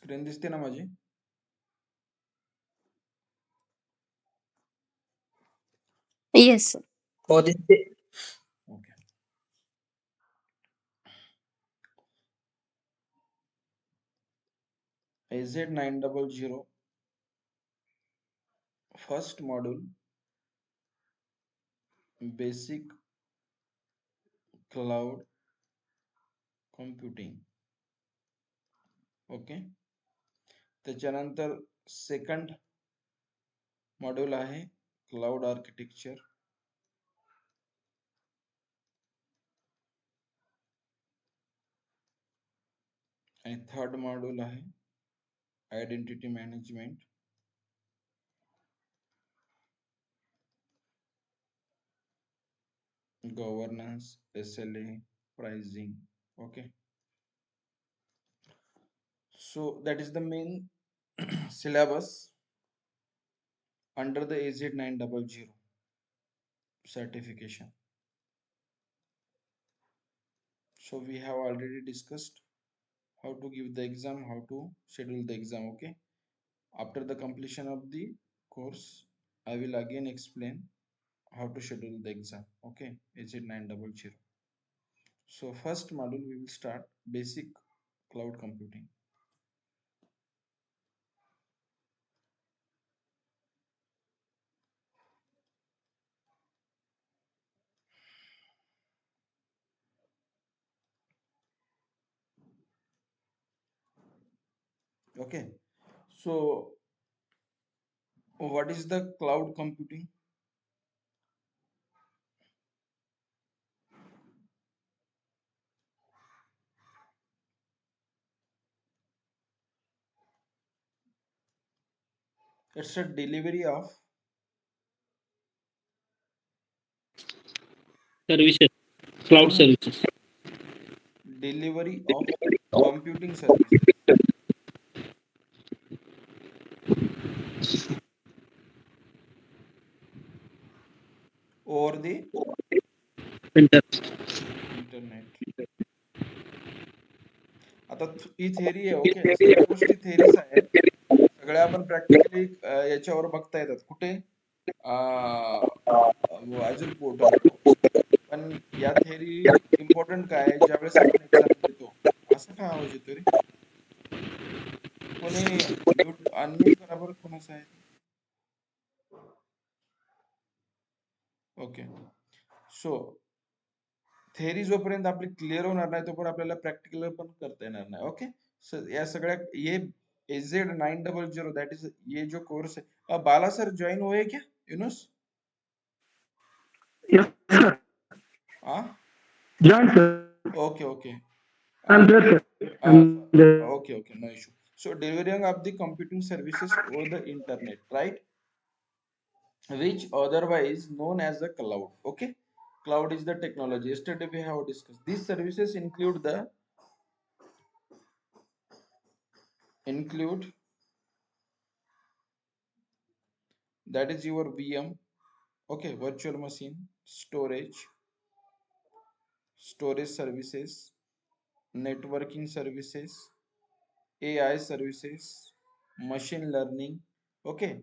Screen दिसते ना माझी? Yes, sir. हो दिसते. Okay. AZ900 first module, basic cloud computing. Okay. त्याच्यानंतर सेकंड मॉड्यूल आहे क्लाउड आर्किटेक्चर. आणि थर्ड मॉड्यूल आहे identity management. Governance, SLA, pricing. Okay, so that is the main syllabus under the AZ900 certification. So we have already discussed how to give the exam, how to schedule the exam. Okay, after the completion of the course I will again explain how to schedule the exam. Okay, AZ900. So first module we will start basic cloud computing. Okay, so what is the cloud computing? It's a delivery of Services, cloud services. delivery of computing services over the internet. आता ही theory आहे. Okay, सगळ्या गोष्टी थेरीच आहेत. सगळ्या आपण practically याच्यावर बघता येतात. कुठे? अजून पोर्टलवर. पण या थेरी इम्पॉर्टंट काय आहे, ज्यावेळेस आपण एक्झाम देतो. असं का आवाज येतोय रे? कोणी अनम्यूट करा बरं, कोणाचं आहे? ओके, सो थेरी जोपर्यंत आपली क्लिअर होणार नाही तोपर्यंत आपल्याला प्रॅक्टिकल पण करता येणार नाही. ओके, या सगळ्या ये AZ900 दैट इज ये जो कोर्स है. बाला सर ज्वाइन हुए क्या यूनुस? Yes, sir. हाँ, Join, sir. Okay okay. I'm there, sir. I'm there. Okay, okay, no issue. So delivering of the computing services over the internet, right? Which otherwise known as the cloud. Okay, cloud is the technology. Yesterday we have discussed these services include that is your VM. Okay, virtual machine, storage services, networking services, AI services, machine learning. Okay,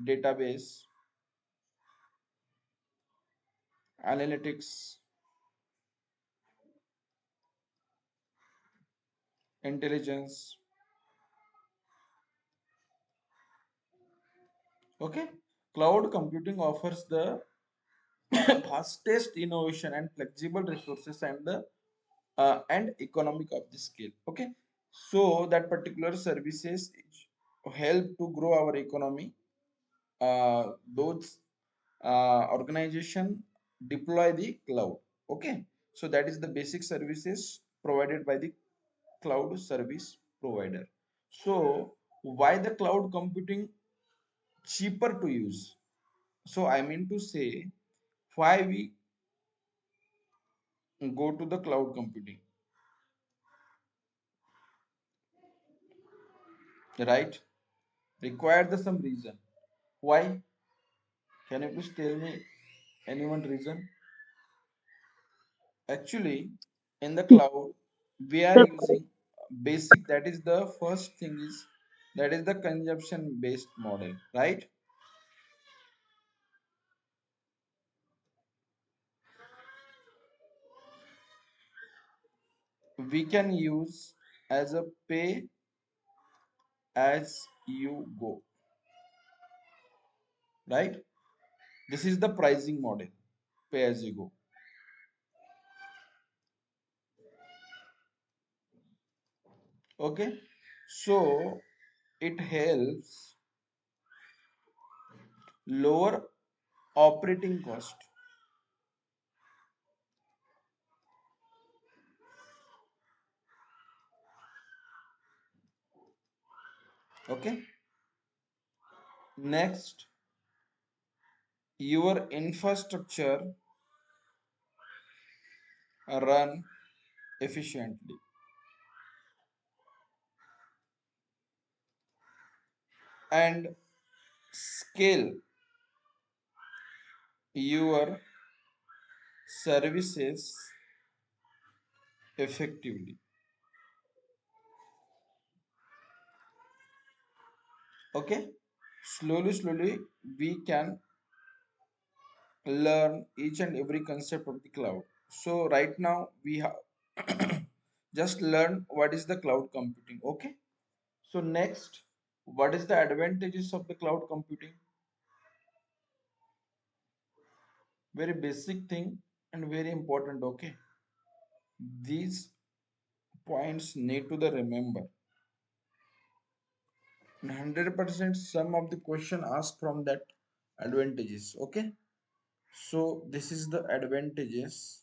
database, analytics, intelligence. Okay, cloud computing offers the fastest innovation and flexible resources and economic of the scale. Okay, so that particular services help to grow our economy. Those organization deploy the cloud. Okay, so that is the basic services provided by the cloud service provider. So why the cloud computing cheaper to use? So I mean to say why we go to the cloud computing, right? Require the some reason. Why? Can you please tell me anyone reason? Actually, in the cloud, we are using basic, that is the first thing is, that is the consumption based model, right? We can use as a pay as you go, right? This is the pricing model, pay as you go. Okay, so it helps lower operating cost. Okay, next, your infrastructure run efficiently, and scale your services effectively. Okay, slowly we can learn each and every concept of the cloud. So right now we have just learn what is the cloud computing. Okay, so next, what is the advantages of the cloud computing? Very basic thing and very important. Okay, these points need to the remember. 100% some of the question asked from that advantages. Okay, so this is the advantages.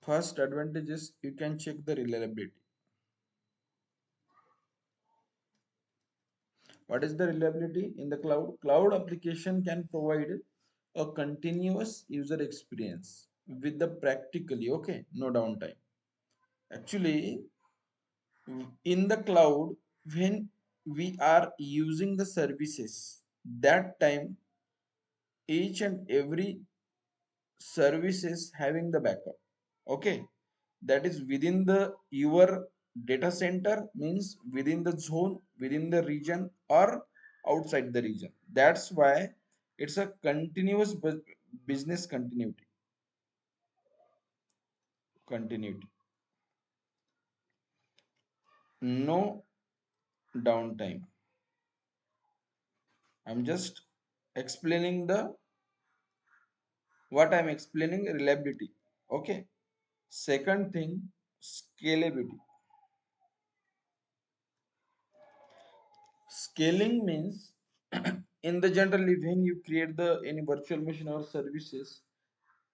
First advantage is you can check the reliability. What is the reliability in the cloud? Cloud application can provide a continuous user experience with the practically, okay, no downtime. Actually, in the cloud, when we are using the services, that time each and every service is having the backup. Okay, that is within the your data center, means within the zone, within the region, or outside the region. That's why it's a continuous business continuity, no downtime. I'm just explaining the what I'm explaining, reliability. Okay, second thing, scalability. Scaling means in the generally when you create the any virtual machine or services,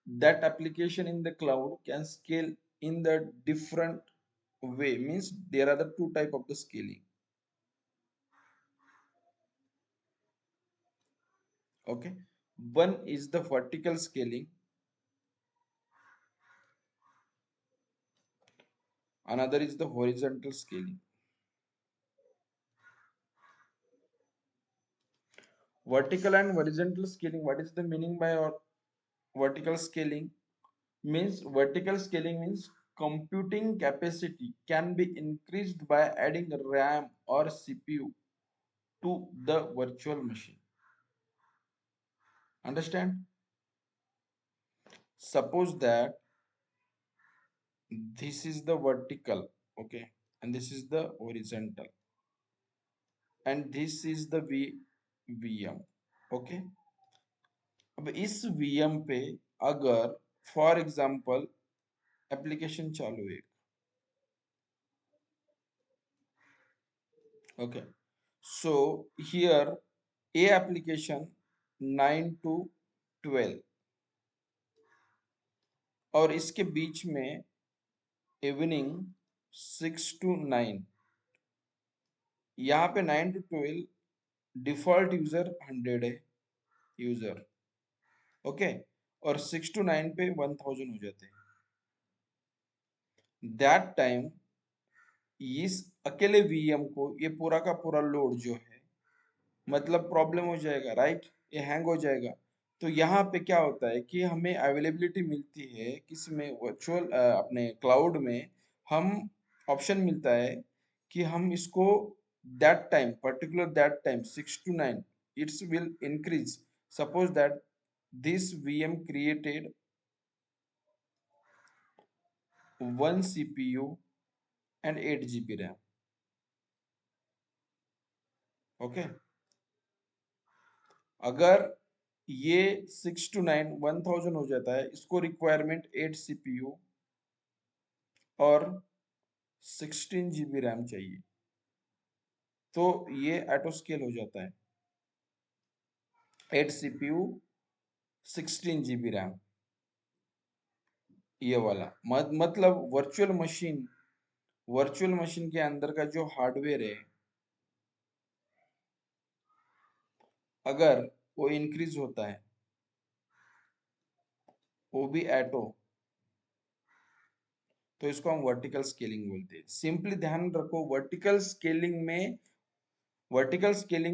that application in the cloud can scale in the different way. Means there are the two type of the scaling. Okay, one is the vertical scaling, another is the horizontal scaling. Vertical and horizontal scaling, what is the meaning by or vertical scaling? Means vertical scaling means computing capacity can be increased by adding RAM or CPU to the virtual machine. Understand? Suppose that this is the vertical, okay, and this is the horizontal, and this is the VM. Okay, अब इस VM पे अगर for example application चालू है, okay, so here a application 9 to 12 और इसके बीच में evening 6 to 9, यहाँ पे 9 to 12 डिफॉल्ट यूजर 100 है यूजर, ओके, और 6 to 9 पे 1000 हो जाते हैं। दैट टाइम इस अकेले वीएम को ये पूरा का पूरा लोड जो है, मतलब प्रॉब्लम हो जाएगा, राइट, ये हैंग हो जाएगा। तो यहाँ पे क्या होता है कि हमें अवेलेबिलिटी मिलती है किसमें, वर्चुअल अपने क्लाउड में हम ऑप्शन मिलता है कि हम इसको that time particular that time 6 to 9 it's will increase, suppose that this VM created 1 CPU and 8 GB RAM. Okay, अगर ये 6 to 9 1000 हो जाता है, इसको रिक्वायरमेंट 8 CPU और 16 GB रैम चाहिए, तो ये ऑटो स्केल हो जाता है 8 CPU 16 GB रैम, ये वाला मतलब वर्चुअल मशीन के अंदर का जो हार्डवेयर है अगर वो इंक्रीज होता है, वो भी ऑटो, तो इसको हम वर्टिकल स्केलिंग बोलते हैं। सिंपली ध्यान रखो, वर्टिकल स्केलिंग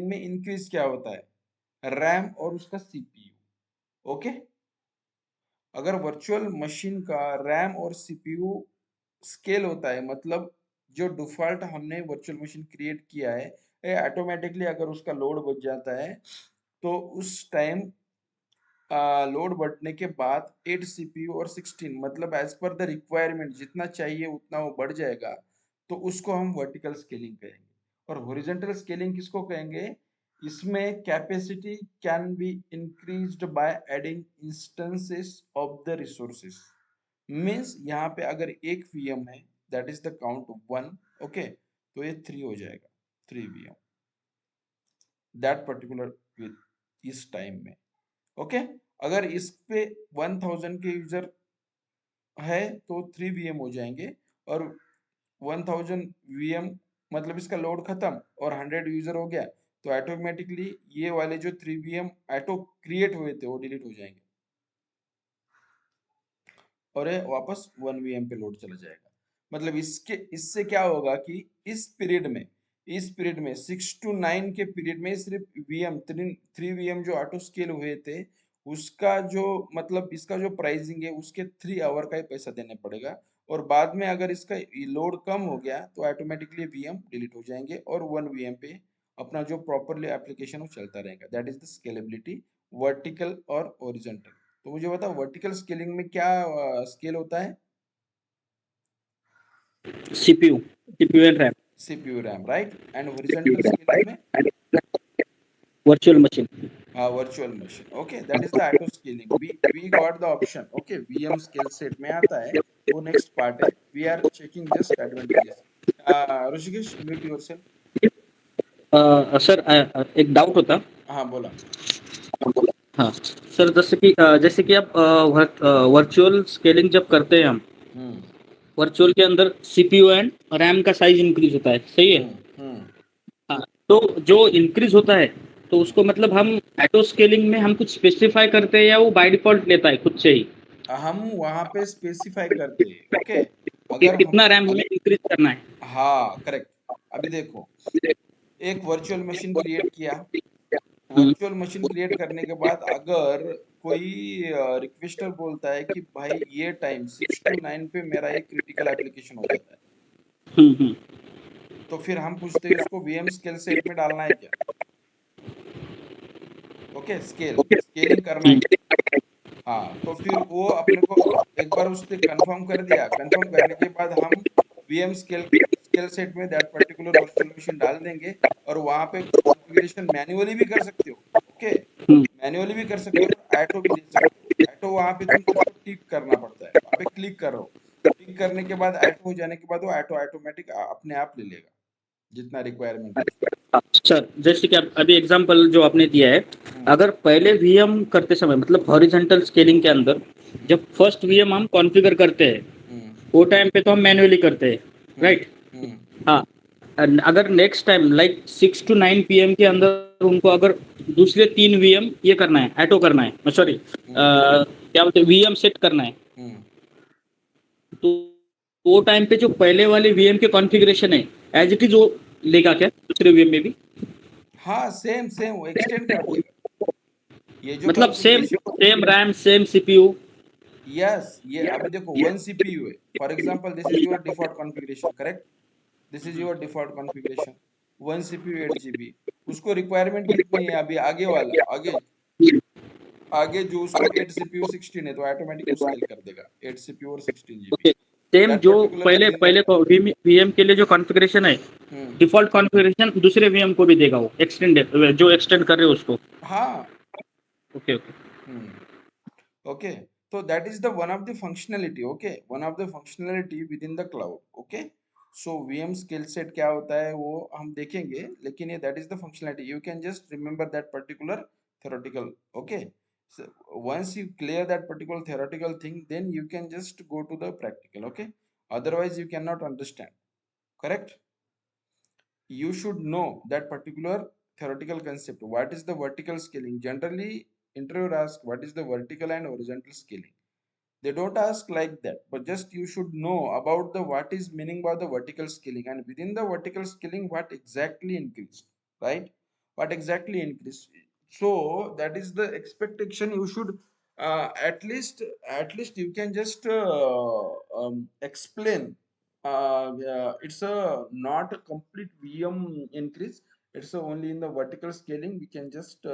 में इंक्रीज क्या होता है, रैम और उसका सीपीयू। ओके, अगर वर्चुअल मशीन का रैम और सीपीयू स्केल होता है, मतलब जो डिफॉल्ट हमने वर्चुअल मशीन क्रिएट किया है ऑटोमेटिकली अगर उसका लोड बढ़ जाता है, तो उस टाइम लोड बढ़ने के बाद 8 सीपीयू और 16 मतलब एज पर द रिक्वायरमेंट जितना चाहिए उतना वो बढ़ जाएगा, तो उसको हम वर्टिकल स्केलिंग कहेंगे। और हॉरिजॉन्टल स्केलिंग किसको कहेंगे, इसमें capacity can be increased by adding instances of the resources. Means यहाँ पे अगर एक वीएम है that is the count 1, okay, तो ये 3 हो जाएगा, 3 वीएम दैट पर्टिकुलर विद इस टाइम में। ओके, अगर इस पे 1000 के यूजर है तो 3 वीएम हो जाएंगे, और 1000 वीएम मतलब इसका लोड खत्म और 100 यूजर हो गया, तो ऑटोमेटिकली ये वाले जो 3 वीएम ऑटो क्रिएट हुए थे वो डिलीट हो जाएंगे और ये वापस 1 वीएम पे लोड चला जाएगा। मतलब इससे क्या होगा कि इस पीरियड में 6 to 9 के पीरियड में सिर्फ वीएम 3 वीएम जो ऑटो स्केल हुए थे, उसका जो मतलब इसका जो प्राइसिंग है उसके 3 आवर का ही पैसा देना पड़ेगा, और बाद में अगर इसका लोड कम हो गया तो ऑटोमेटिकली वीएम डिलीट हो जाएंगे और 1 वीएम पे अपना जो प्रॉपरली एप्लीकेशन वो चलता रहेगा। That is the scalability, vertical और ओरिजेंटल। तो मुझे बताओ वर्टिकल स्केलिंग में क्या स्केल होता है, CPU and RAM. CPU RAM, right, and horizontal scaling में Virtual machine. Virtual machine. Okay, that is the auto scaling, we got the option. Okay, VM scale set में आता है, वो नेक्स्ट पार्ट है, we are checking just advantages. Rishikesh, mute yourself. Sir एक doubt होता। हाँ बोला। हाँ सर, जैसे कि आप वर्चुअल स्केलिंग जब करते हैं हम, वर्चुअल के अंदर सीपीयू एंड रैम का साइज इंक्रीज होता है, सही है? हाँ, तो जो इंक्रीज होता है तो उसको मतलब हम ऑटो स्केलिंग में हम कुछ स्पेसिफाई करते हैं या वो बाय डिफॉल्ट लेता है खुद से ही हम वहां पे स्पेसिफाई करते हैं। ओके, कि अगर कितना रैम हमें इंक्रीज करना है? हाँ करेक्ट। अभी देखो, एक वर्चुअल मशीन क्रिएट किया, हम्म, वर्चुअल मशीन क्रिएट करने के बाद अगर कोई रिक्वेस्टर बोलता है कि भाई ये टाइम 6 to 9 पे मेरा एक क्रिटिकल एप्लीकेशन हो जाता है, हम्म। तो फिर हम पूछते हैं उसको वीएम स्केल सेट में डालना है क्या। ओके, स्केलिंग करना है क्या? हाँ, तो फिर वो अपने को एक बार उसने कंफर्म कर दिया, कंफर्म करने के बाद हम वीएम स्केल सेट में दैट पर्टिकुलर वर्चुअल मशीन डाल देंगे, और वहां पे कॉन्फ़िगरेशन मैन्युअली भी कर सकते हो। ओके, मैन्युअली भी कर सकते हो, ऑटो भी दे सकते हो। ऑटो वहां पे तुमको क्लिक करना पड़ता है, वहां पे क्लिक करो, क्लिक करने के बाद ऑटो हो जाने के बाद वो ऑटोमेटिक अपने आप ले लेगा जितना रिक्वायरमेंट है उसका। सर जैसे कि अभी एग्जांपल जो आपने दिया है, अगर पहले वीएम करते समय मतलब हॉरिजॉन्टल स्केलिंग के अंदर जब फर्स्ट वीएम हम कॉन्फ़िगर करते हैं वो टाइम पे तो हम मैन्युअली करते हैं, राइट? हाँ, अगर next time like 6 to 9 PM के अंदर उनको अगर दूसरे 3 वीएम ये करना है, ऑटो करना है, सॉरी क्या बोलते हैं, वीएम सेट करना है, तो वो टाइम पे जो पहले वाले वीएम के कॉन्फ़िगरेशन है एज इट इज वो लेगा क्या दूसरे वीएम में भी? हाँ सेम वो एक्सटेंड कर देगा। ये जो मतलब same configuration, same RAM same CPU. Yes, ये अभी देखो 1 सीपीयू है, for example this is your default configuration, correct? This is your default configuration, 1 CPU 8 GB. उसको रिक्वायरमेंट कितनी है अभी? आगे वाला, आगे आगे जो उसको 8 सीपीयू 16 है, तो ऑटोमेटिक वो स्केल कर देगा 8 सीपीयू और 16 जीबी। ओके, सेम दैट जो पर्टिकुलर पहले विद इन द, पहले वीएम के लिए जो कॉन्फ़िगरेशन है, हम्म, डिफ़ॉल्ट कॉन्फ़िगरेशन दूसरे वीएम को भी देगा वो एक्सटेंड जो एक्सटेंड कर रहे हो उसको। हाँ, okay okay. Hmm, okay, so that is the one of the functionality, okay, one of the functionality within the cloud, okay. So VM skill set क्या होता है वो हम देखेंगे, लेकिन ये that is the functionality, you can just remember that particular theoretical, okay. So once you clear that particular theoretical thing, then you can just go to the practical, okay. Otherwise you cannot understand, correct? You should know that particular theoretical concept. What is the vertical scaling? Generally interviewer asks what is the vertical and horizontal scaling. They don't ask like that, but just you should know about the what is meaning by the vertical scaling, and within the vertical scaling what exactly increased, right? What exactly increased. So that is the expectation. You should at least you can just explain. It's a not a complete VM increase. It's only in the vertical scaling. We can just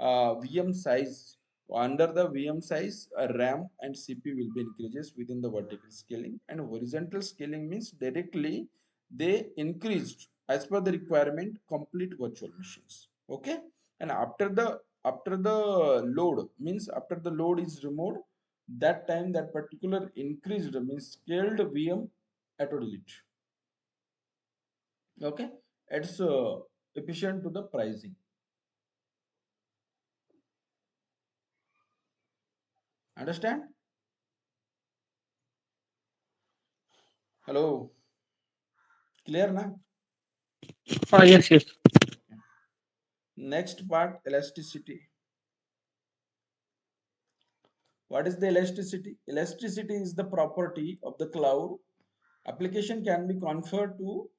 VM size, under the VM size, RAM and CPU will be increases within the vertical scaling, and horizontal scaling means directly they increased as per the requirement complete virtual machines. Okay, and after the load means after the load is removed, that time that particular increased means scaled VM auto delete. Okay, it's efficient to the pricing. Understand? Hello, clear na? Yes yes. Next part, elasticity. What is the elasticity? Elasticity is the property of the cloud. Application can be conferred to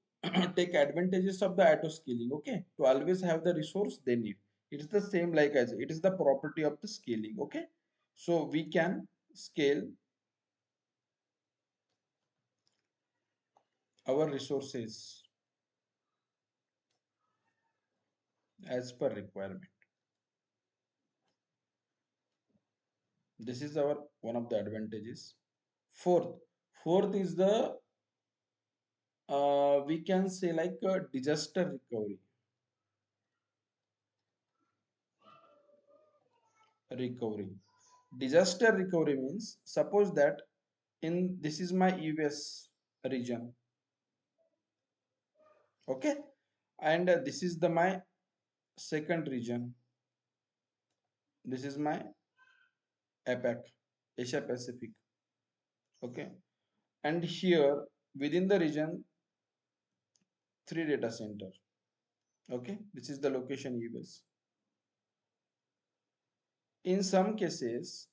take advantages of the auto scaling. Okay, to always have the resource they need. It is the same like as it is the property of the scaling. Okay, so we can scale our resources as per requirement. This is our one of the advantages. Fourth, fourth is the we can say like a disaster recovery. Recovery. Disaster recovery means suppose that in this is my US region, okay, and this is the my second region. This is my APAC, Asia Pacific, okay, and here within the region three data center, okay. This is the location US. In some cases,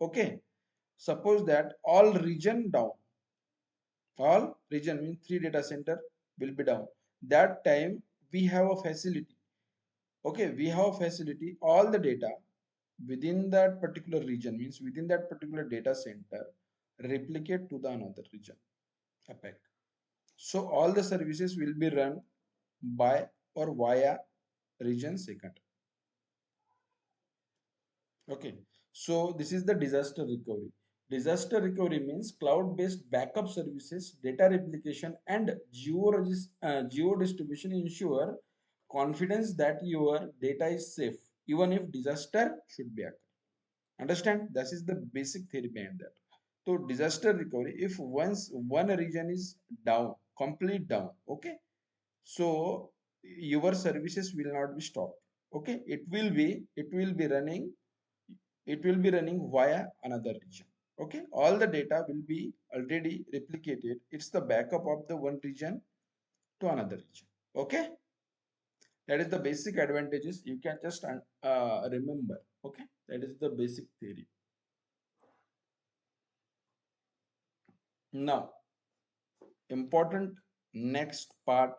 okay, suppose that all region down, all region means three data center will be down. That time we have a facility, okay, we have a facility, all the data within that particular region means within that particular data center replicate to the another region, APEC. So all the services will be run by or via region second. Okay, so this is the disaster recovery. Disaster recovery means cloud-based backup services, data replication, and geo distribution ensure confidence that your data is safe, even if disaster should be occur. Understand? This is the basic theory behind that. So disaster recovery, if once one region is down, complete down, okay, so your services will not be stopped. Okay, it will be running, it will be running via another region. Okay, all the data will be already replicated. It's the backup of the one region to another region. Okay, that is the basic advantages. You can just remember. Okay, that is the basic theory. Now important next part,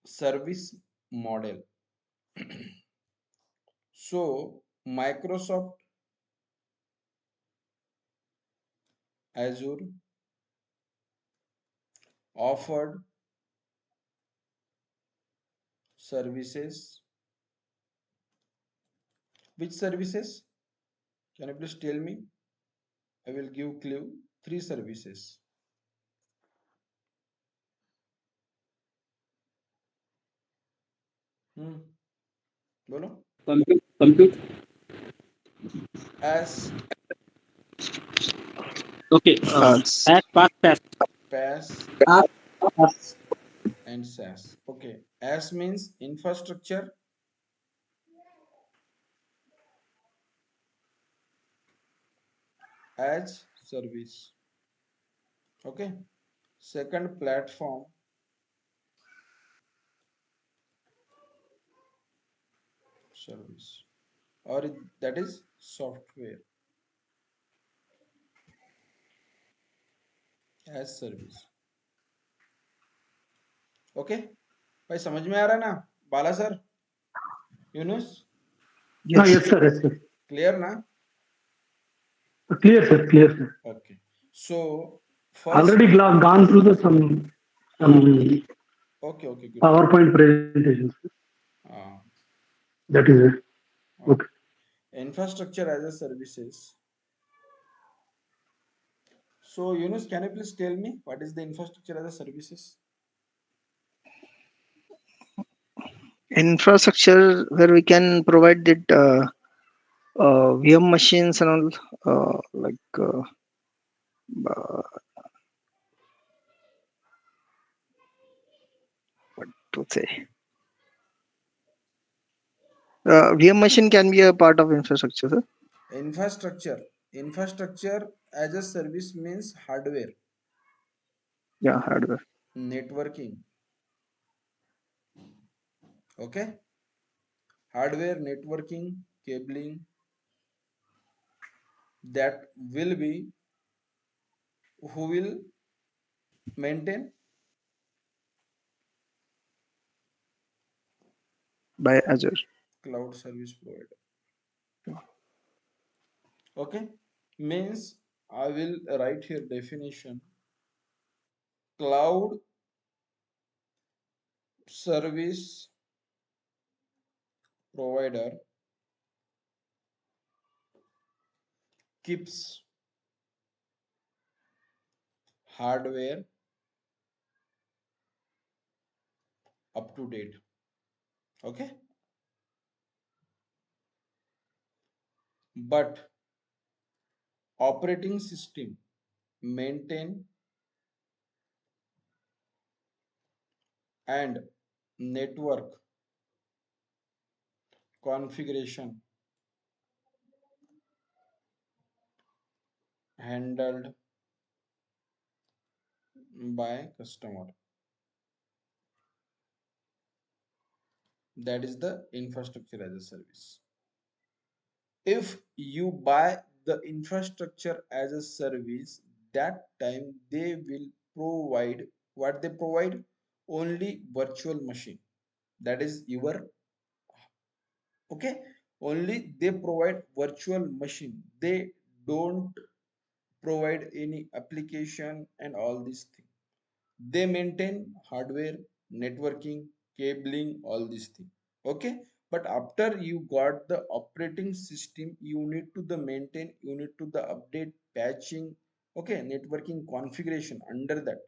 service model. So Microsoft Azure offered services. Which services? Can you please tell me? I will give clue. Three services. बोलो. compute. As, Okay. As fast as. PaaS, and SaaS. Okay. As means infrastructure as service. Okay. Second, platform service, or that is software as service. Okay भाई, समझ में आ रहा है ना Bala sir, Yunus? Yes. Yes, sir. Yes, sir. Clear ना? Clear, sir. Clear, sir. Okay. So first. Already gone through the some okay okay good. PowerPoint presentations. That is it. Okay. Infrastructure as a services. So Yunus, can you please tell me what is the infrastructure as a services? Infrastructure where we can provide that VM machines and all, what to say. VM machine can be a part of infrastructure, sir. Infrastructure as a service means hardware, Yeah, hardware. networking. Okay, hardware, networking, cabling, that will be, who will maintain? By Azure. Cloud service provider. Okay, means I will write here definition. Cloud service provider keeps hardware up to date. Okay, but operating system maintain and network configuration handled by customer. That is the infrastructure as a service. If you buy the infrastructure as a service, that time they will provide what they provide, only virtual machine. That is your, okay, only they provide virtual machine. They don't provide any application and all these things. They maintain hardware, networking, cabling, all these things. Okay, but after you got the operating system, you need to the maintain, you need to the update, patching, okay, networking configuration under that.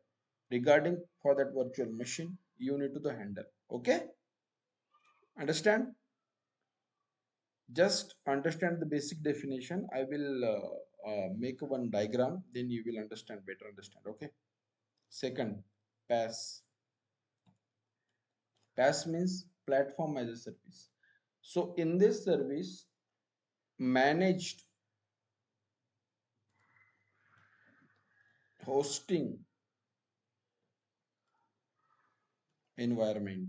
Regarding for that virtual machine, you need to the handle. Okay, understand? Just understand the basic definition. I will make one diagram, then you will understand better. Understand? Okay. Second, PaaS. PaaS means platform as a service. So in this service, managed hosting environment.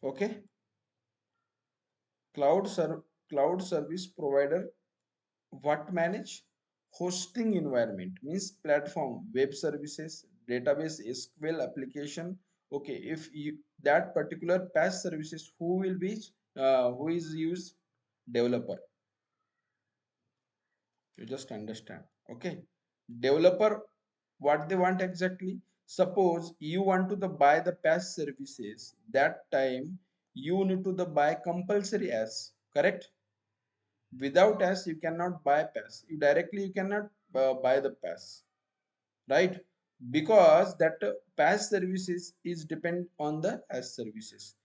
Okay. Cloud service provider, what manage? Hosting environment means platform, web services, database, SQL application, Okay, if you that particular PaaS services, who is used? Developer. You just understand. Okay, developer, what they want exactly? Suppose you want to the buy the PaaS services, that time you need to the buy compulsory as, correct? Without as you cannot buy PaaS, you directly you cannot buy the PaaS, right? Because that PaaS services is depend on the as services,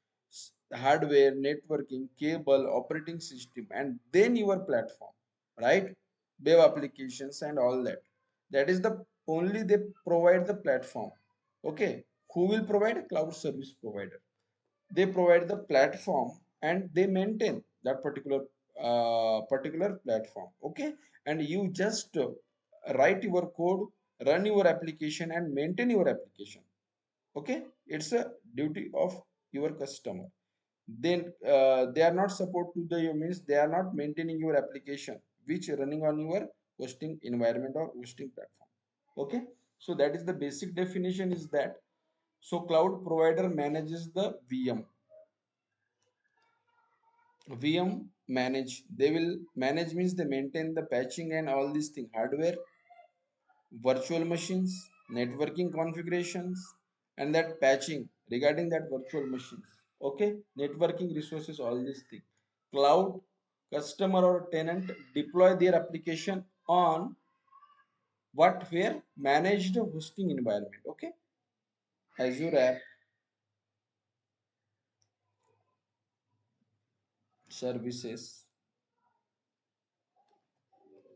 hardware, networking, cable, operating system, and then your platform, right? Web applications and all that. That is the only they provide the platform. Okay, who will provide? Cloud service provider. They provide the platform and they maintain that particular platform. Okay, and you just write your code, run your application, and maintain your application. Okay, it's a duty of your customer. Then they are not support to the, means they are not maintaining your application which running on your hosting environment or hosting platform. Okay, so that is the basic definition is that. So cloud provider manages the VM manage. They will manage means they maintain the patching and all these things, hardware, virtual machines, networking configurations, and that patching regarding that virtual machines. Okay, networking resources, all these things. Cloud customer or tenant deploy their application on what, where? Managed hosting environment. Okay, Azure app services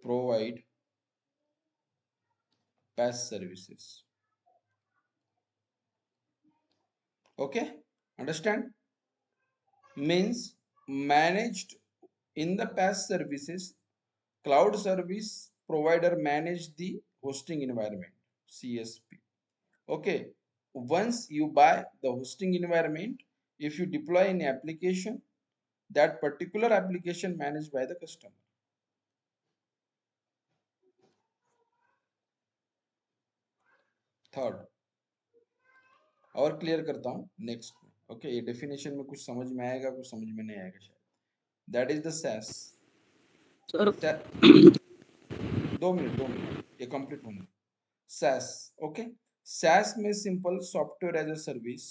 provide PaaS services. Okay, understand? Means managed in the PaaS services, cloud service provider manage the hosting environment, CSP. Okay, once you buy the hosting environment, if you deploy an application, that particular application managed by the customer. Third, और clear करता हूँ next में. Okay, ये definition में कुछ समझ में आएगा, कुछ समझ में नहीं आएगा शायद. That is the SaaS. Sir 2 मिनट ये कंप्लीट होने. SaaS. ओके, SaaS में simple software as a service.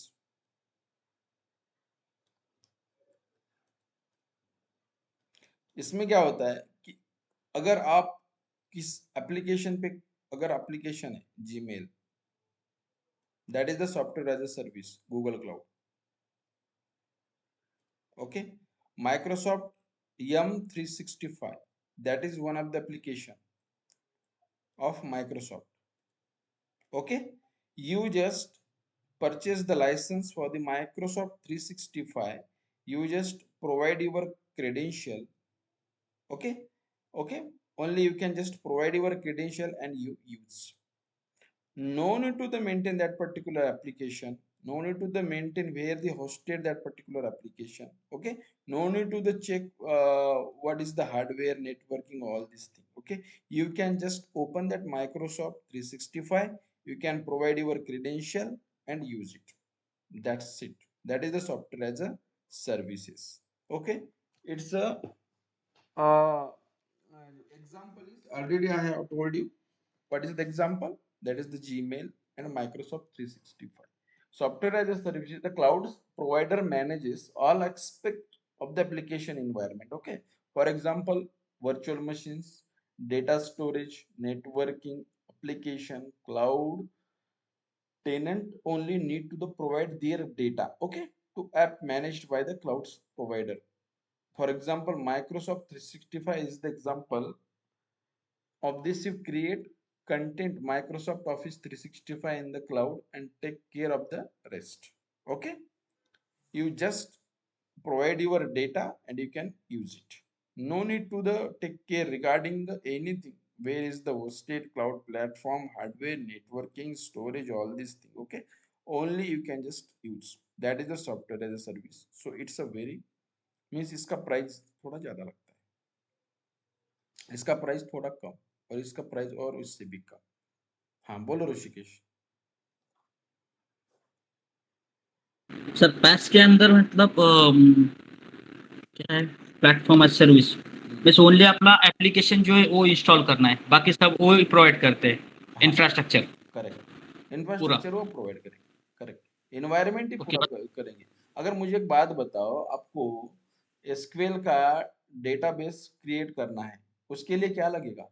इसमें क्या होता है कि अगर आप किस एप्लीकेशन पे, अगर एप्लीकेशन है Gmail, that is the software as a service, Google cloud. Okay, Microsoft M365, that is one of the application of Microsoft. Okay, you just purchase the license for the Microsoft 365. You just provide your credential. Okay, okay, only you can just provide your credential and you use. No need to the maintain that particular application. No need to the maintain where they hosted that particular application. Okay, no need to the check what is the hardware, networking, all these things. Okay, you can just open that Microsoft 365. You can provide your credential and use it. That's it. That is the software as a services. Okay, it's a uh, example is already I have told you. What is the example? That is the Gmail and Microsoft 365. Software as a service, the cloud provider manages all aspect of the application environment. Okay. For example, virtual machines, data storage, networking, application, cloud tenant only need to the provide their data. Okay, to app managed by the cloud provider. For example, Microsoft 365 is the example of this. You create content Microsoft Office 365 in the cloud and take care of the rest. Okay, you just provide your data and you can use it. No need to the take care regarding the anything, where is the hosted cloud platform, hardware, networking, storage, all these things. Okay, only you can just use. That is the software as a service. So it's a very, means इसका price थोड़ा ज्यादा लगता है, इसका price थोड़ा कम, और इसका price और इससे भी कम. हाँ बोलो ऋषिकेश. सर पैस के अंदर मतलब क्या है, प्लेटफॉर्म एज सर्विस बस ओनली अपना एप्लीकेशन जो है वो इंस्टॉल करना है, बाकी सब वो ही प्रोवाइड करते हैं, हाँ इंफ्रास्ट्रक्चर करेक्ट, पूरा। इंफ्रास्ट्रक्चर वो प्रोवाइड करेंगे, करेक्ट, एनवायरनमेंट ही ओके पूरा करेंगे। अगर मुझे एक बात बताओ, आपको एसक्यूएल का डेटाबेस क्रिएट करना है, उसके लिए क्या लगेगा?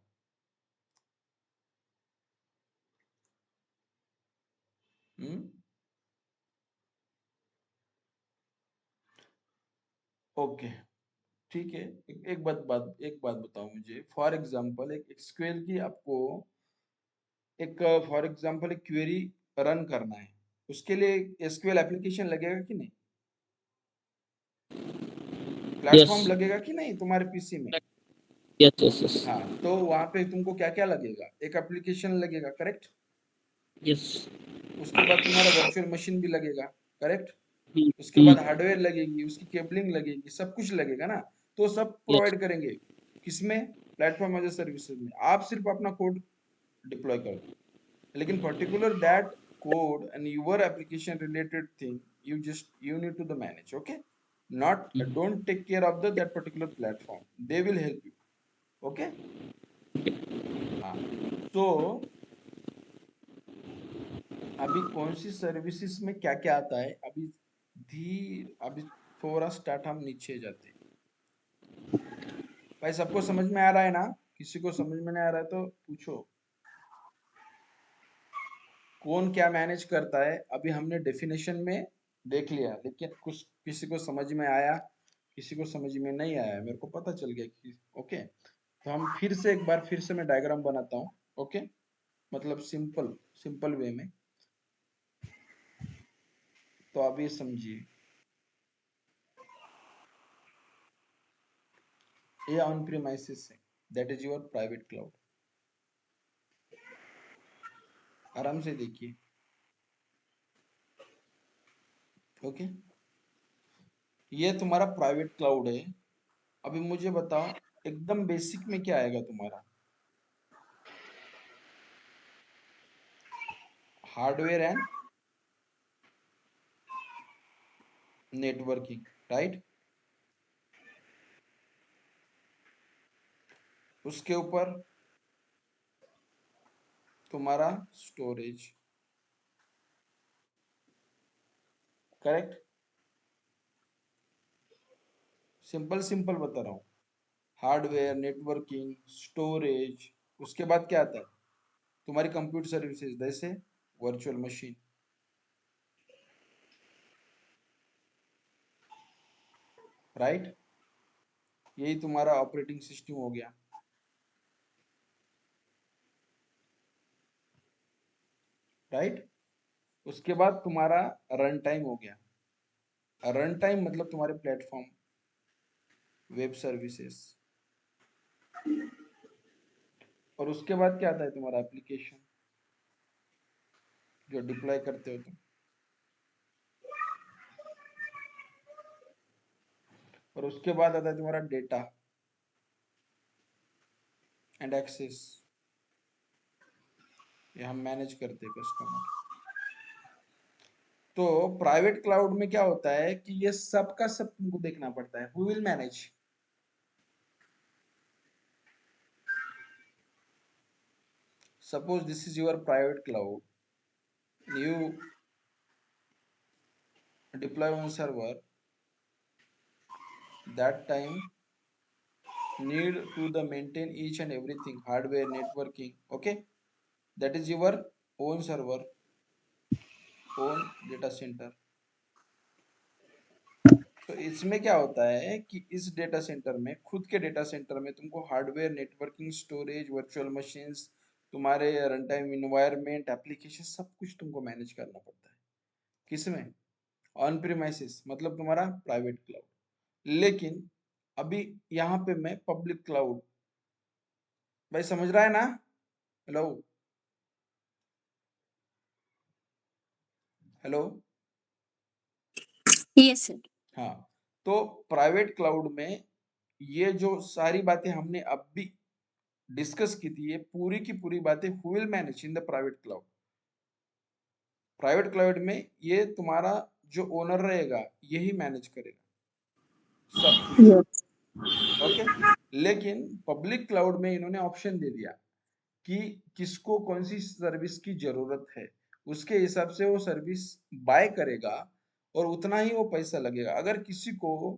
हम्म ओके, ठीक है। एक बात बताओ मुझे, फॉर एग्जांपल एक एसक्यूएल की आपको एक फॉर एग्जांपल एक क्वेरी रन करना है, उसके लिए एसक्यूएल एप्लीकेशन लगेगा कि नहीं? यस प्लेटफॉर्म लगेगा कि नहीं तुम्हारे पीसी में? यस यस यस हाँ, तो वहां पे तुमको क्या क्या लगेगा? एक एप्लीकेशन लगेगा, करेक्ट? यस। उसके बाद तुम्हारा वर्चुअल मशीन भी लगेगा, करेक्ट? उसके बाद यस हार्डवेयर लगेगी, उसकी केबलिंग लगेगी, सब कुछ लगेगा ना। तो सब प्रोवाइड करेंगे किसमें? प्लेटफॉर्म एज ए सर्विसेज में। आप सिर्फ अपना कोड डिप्लॉय कर दो, लेकिन particular that code and your application related thing, you need to the manage, okay? Not don't take care of that particular platform, they will help you, okay? हाँ, तो अभी कौन सी सर्विसेज में क्या क्या आता है, अभी थोड़ा स्टार्ट हम नीचे जाते हैं। भाई सबको समझ में आ रहा है ना? किसी को समझ में नहीं आ रहा है तो पूछो, कौन क्या मैनेज करता है? अभी हमने डेफिनेशन में देख लिया, लेकिन कुछ किसी को समझ में आया, किसी को समझ में नहीं आया, मेरे को पता चल गया कि ओके। तो हम फिर से एक बार फिर से मैं डायग्राम बनाता हूँ, ओके? मतलब सिंपल सिंपल वे में, तो अभी समझिए। ये ऑन प्रीमाइसेस है, that is your private cloud. आराम से देखिए, ओके? ये तुम्हारा प्राइवेट क्लाउड है। अभी मुझे बताओ, एकदम बेसिक में क्या आएगा तुम्हारा? Hardware and networking, right? उसके ऊपर तुम्हारा स्टोरेज, करेक्ट? सिंपल सिंपल बता रहा हूँ, हार्डवेयर, नेटवर्किंग, स्टोरेज। उसके बाद क्या आता है? तुम्हारी कंप्यूटर सर्विसेज, जैसे वर्चुअल मशीन, राइट? यही तुम्हारा ऑपरेटिंग सिस्टम हो गया, राइट? उसके बाद तुम्हारा रन टाइम हो गया। रन टाइम मतलब तुम्हारे प्लेटफॉर्म, वेब सर्विसेज। और उसके बाद क्या आता है? तुम्हारा एप्लीकेशन जो डिप्लॉय करते हो तुम। और उसके बाद आता है तुम्हारा डेटा एंड एक्सेस, ये हम मैनेज करते हैं कस्टमर। तो प्राइवेट क्लाउड में क्या होता है कि ये सब का सब तुमको देखना पड़ता है। Who will manage? Suppose this is your private cloud, you deploy one server, that time need to the maintain each and everything, hardware, networking, okay? That is your own server, own data center। तो इसमें क्या होता है कि इस data centre में, खुद के डेटा सेंटर में तुमको hardware, networking, storage, virtual machines, तुम्हारे रन टाइम इन्वायरमेंट, एप्लीकेशन, सब कुछ तुमको मैनेज करना पड़ता है। किसमें? ऑन प्रीमाइसेस, मतलब तुम्हारा प्राइवेट क्लाउड। लेकिन अभी यहाँ पे मैं पब्लिक क्लाउड, भाई समझ रहा है ना? Hello, hello. Yes, sir. हाँ, तो प्राइवेट क्लाउड में ये जो सारी बातें हमने अब भी डिस्कस की थी, ये पूरी की पूरी बातें who will manage in the private cloud? Private cloud में ये तुम्हारा जो ओनर रहेगा यही मैनेज करेगा सब कुछ। Yes. ओके, लेकिन पब्लिक क्लाउड में इन्होंने ऑप्शन दे दिया कि किसको कौन सी सर्विस की जरूरत है, उसके हिसाब से वो सर्विस बाय करेगा और उतना ही वो पैसा लगेगा। अगर किसी को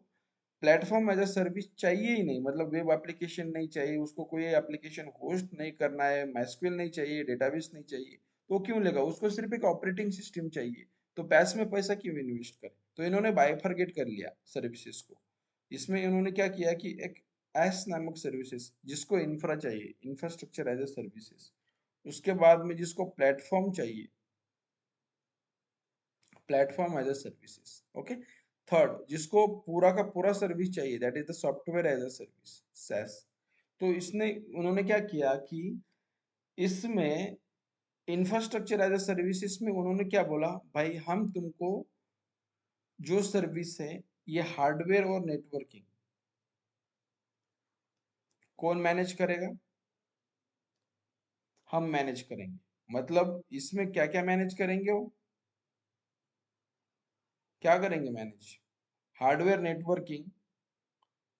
प्लेटफॉर्म एज अ सर्विस चाहिए ही नहीं, मतलब वेब एप्लीकेशन नहीं चाहिए उसको, कोई एप्लीकेशन होस्ट नहीं करना है, माइस्क्यूएल नहीं चाहिए, डेटाबेस नहीं चाहिए, तो क्यों लेगा? उसको सिर्फ एक ऑपरेटिंग सिस्टम चाहिए, तो पैस में पैसा क्यों इन्वेस्ट करे? तो इन्होंने बाइफरगेट कर लिया सर्विसेज को। इसमें इन्होंने क्या किया कि एक एस नामक सर्विसेज, जिसको इंफ्रा चाहिए, इंफ्रास्ट्रक्चर एज अ सर्विसेज, उसके बाद में जिसको प्लेटफॉर्म चाहिए, platform as a services, okay. Third, जिसको पूरा का पूरा सर्विस चाहिए, that is the software as a service, SaaS. तो इसने उन्होंने क्या किया कि इसमें इंफ्रास्ट्रक्चर एज अ सर्विसेज में उन्होंने क्या बोला, भाई हम तुमको जो सर्विस है, ये हार्डवेयर और नेटवर्किंग कौन मैनेज करेगा? हम मैनेज करेंगे। मतलब इसमें क्या क्या मैनेज करेंगे? वो क्या करेंगे मैनेज? हार्डवेयर, नेटवर्किंग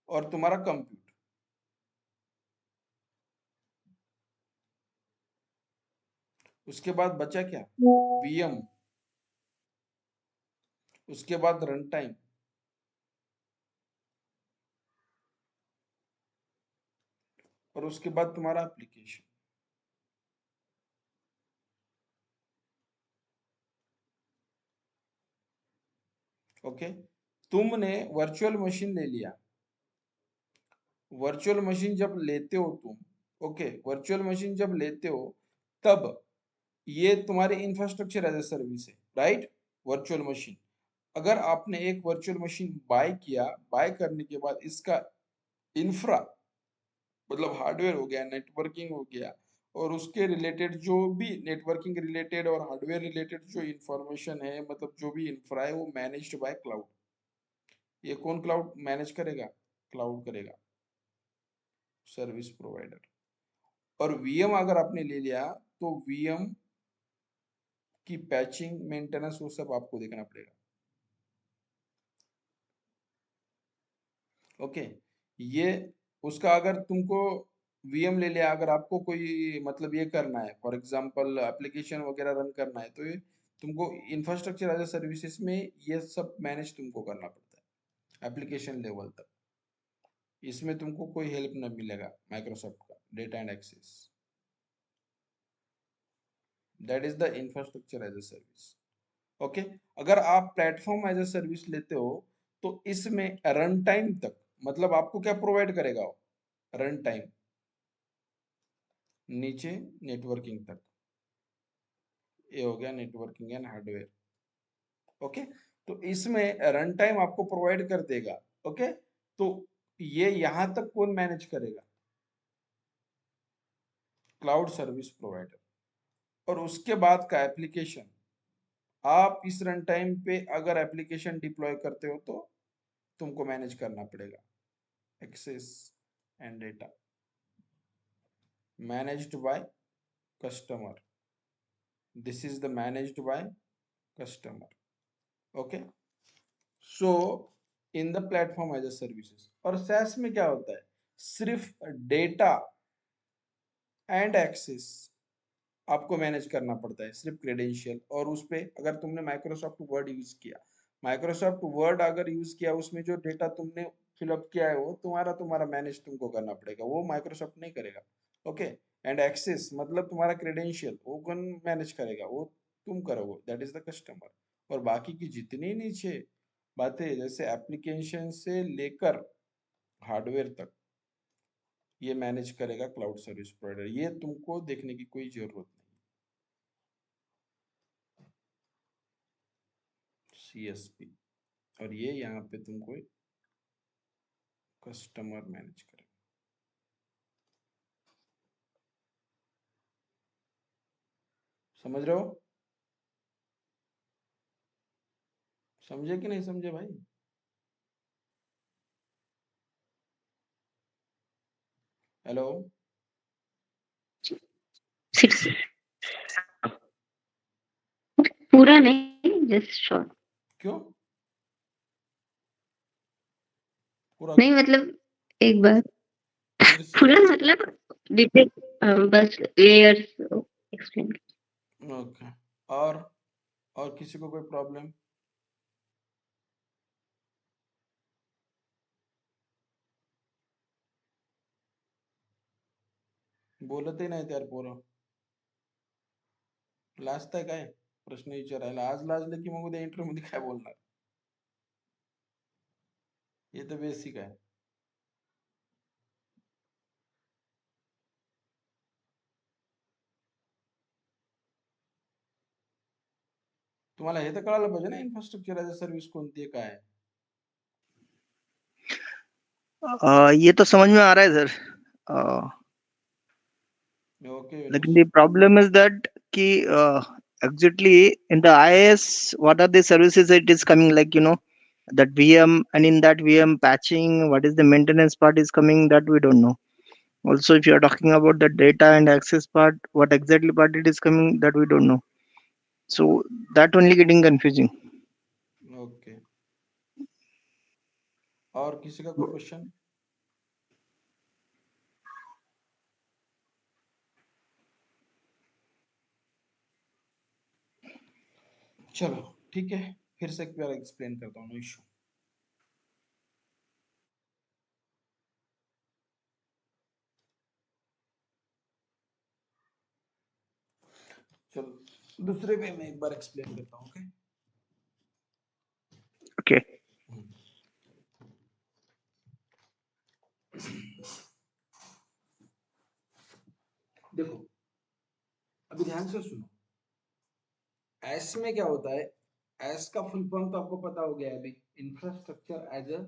और तुम्हारा कंप्यूटर। उसके बाद बचा क्या? वीएम, उसके बाद रन टाइम, और उसके बाद तुम्हारा एप्लीकेशन। ओके, तुमने वर्चुअल मशीन ले लिया। वर्चुअल मशीन जब लेते हो तुम, ओके, वर्चुअल मशीन जब लेते हो तब ये तुम्हारी इंफ्रास्ट्रक्चर एज ए सर्विस है, राइट? वर्चुअल मशीन, अगर आपने एक वर्चुअल मशीन बाय किया, बाय करने के बाद इसका इंफ्रा मतलब हार्डवेयर हो गया, नेटवर्किंग हो गया, और उसके रिलेटेड जो भी नेटवर्किंग रिलेटेड और हार्डवेयर रिलेटेड जो इंफॉर्मेशन है, मतलब जो भी इंफ्रा है, वो मैनेज्ड बाय क्लाउड। ये कौन क्लाउड मैनेज करेगा? क्लाउड करेगा, सर्विस प्रोवाइडर। और वीएम अगर आपने ले लिया तो वीएम की पैचिंग, मेंटेनेंस, वो सब आपको देखना पड़ेगा। ओके, ये उसका अगर तुमको वीएम ले लिया, अगर आपको कोई मतलब ये करना है, फॉर एग्जांपल एप्लीकेशन वगैरह रन करना है, तो ये तुमको इंफ्रास्ट्रक्चर एज अ सर्विसेज में ये सब मैनेज तुमको करना पड़ता है एप्लीकेशन लेवल तक। इसमें तुमको कोई हेल्प न मिलेगा माइक्रोसॉफ्ट का, data and access, that is the infrastructure as a service. Okay, अगर आप प्लेटफॉर्म एज अ सर्विस लेते हो तो इसमें रन टाइम तक, मतलब आपको क्या प्रोवाइड करेगा वो? रन टाइम, नीचे नेटवर्किंग तक। ये हो गया नेटवर्किंग एंड हार्डवेयर। ओके, तो इसमें रन टाइम आपको प्रोवाइड कर देगा। ओके, तो ये यहां तक कौन मैनेज करेगा? Cloud service provider. और उसके बाद का एप्लीकेशन, आप इस रन टाइम पे अगर एप्लीकेशन डिप्लॉय करते हो तो तुमको मैनेज करना पड़ेगा। Access and data managed by customer, this is the managed by customer. Okay, so in the platform as a services. और SaaS में क्या होता है? सिर्फ डेटा एंड एक्सेस आपको मैनेज करना पड़ता है, सिर्फ क्रेडेंशियल। और उस पे अगर तुमने माइक्रोसॉफ्ट वर्ड यूज किया, माइक्रोसॉफ्ट वर्ड अगर यूज किया, उसमें जो डेटा तुमने फिलअप किया है वो तुम्हारा तुम्हारा मैनेज तुमको करना पड़ेगा, वो माइक्रोसॉफ्ट नहीं करेगा। ओके, एंड एक्सेस मतलब तुम्हारा क्रेडेंशियल, वो कौन मैनेज करेगा? वो तुम करोगे, दैट इज द कस्टमर। और बाकी की जितनी नीचे बातें, जैसे एप्लीकेशन से लेकर हार्डवेयर तक, ये मैनेज करेगा क्लाउड सर्विस प्रोवाइडर। ये तुमको देखने की कोई जरूरत नहीं। CSP, और ये यहाँ पे तुमको कस्टमर मैनेज करेगा। समझ रहे हो? समझे कि नहीं समझे भाई? हेलो? Six. पूरा नहीं, just short. क्यों? पूरा नहीं मतलब एक बार फिर से पूरा मतलब डिटेल बस लेयर्स एक्सप्लेन। ओके। और किसी को कोई प्रॉब्लम? बोलतही नाहीत यार पोरं. लाजताय काय प्रश्न विचारायला? आज लाजले की मग उद्या इंटरव्ह्यू मध्ये काय बोलणार? हे तर बेसिक आहे. तुम्हाला हे तर कळायला पाहिजे ना इन्फ्रास्ट्रक्चर ऍज अ सर्व्हिस कोणती आहे काय आहे. ये तो समझ में आ रहा है सर. ओके लेकिन the problem is that कि exactly in the IIS what are the services it is coming, like that VM, and in that VM patching what is the maintenance part is coming, that we don't know. Also if you are talking about the data and access part, what exactly part it is coming, that we don't know. So that only getting confusing. Okay. और किसी का कोई question? चलो ठीक है, फिर से एक बार एक्सप्लेन करता हूँ. No issue. चलो दूसरे वे में एक बार एक्सप्लेन करता हूँ. ओके. Okay. देखो अभी ध्यान से सुनो. एस में क्या होता है? एस का फुल फॉर्म तो आपको पता हो गया है अभी. Infrastructure as a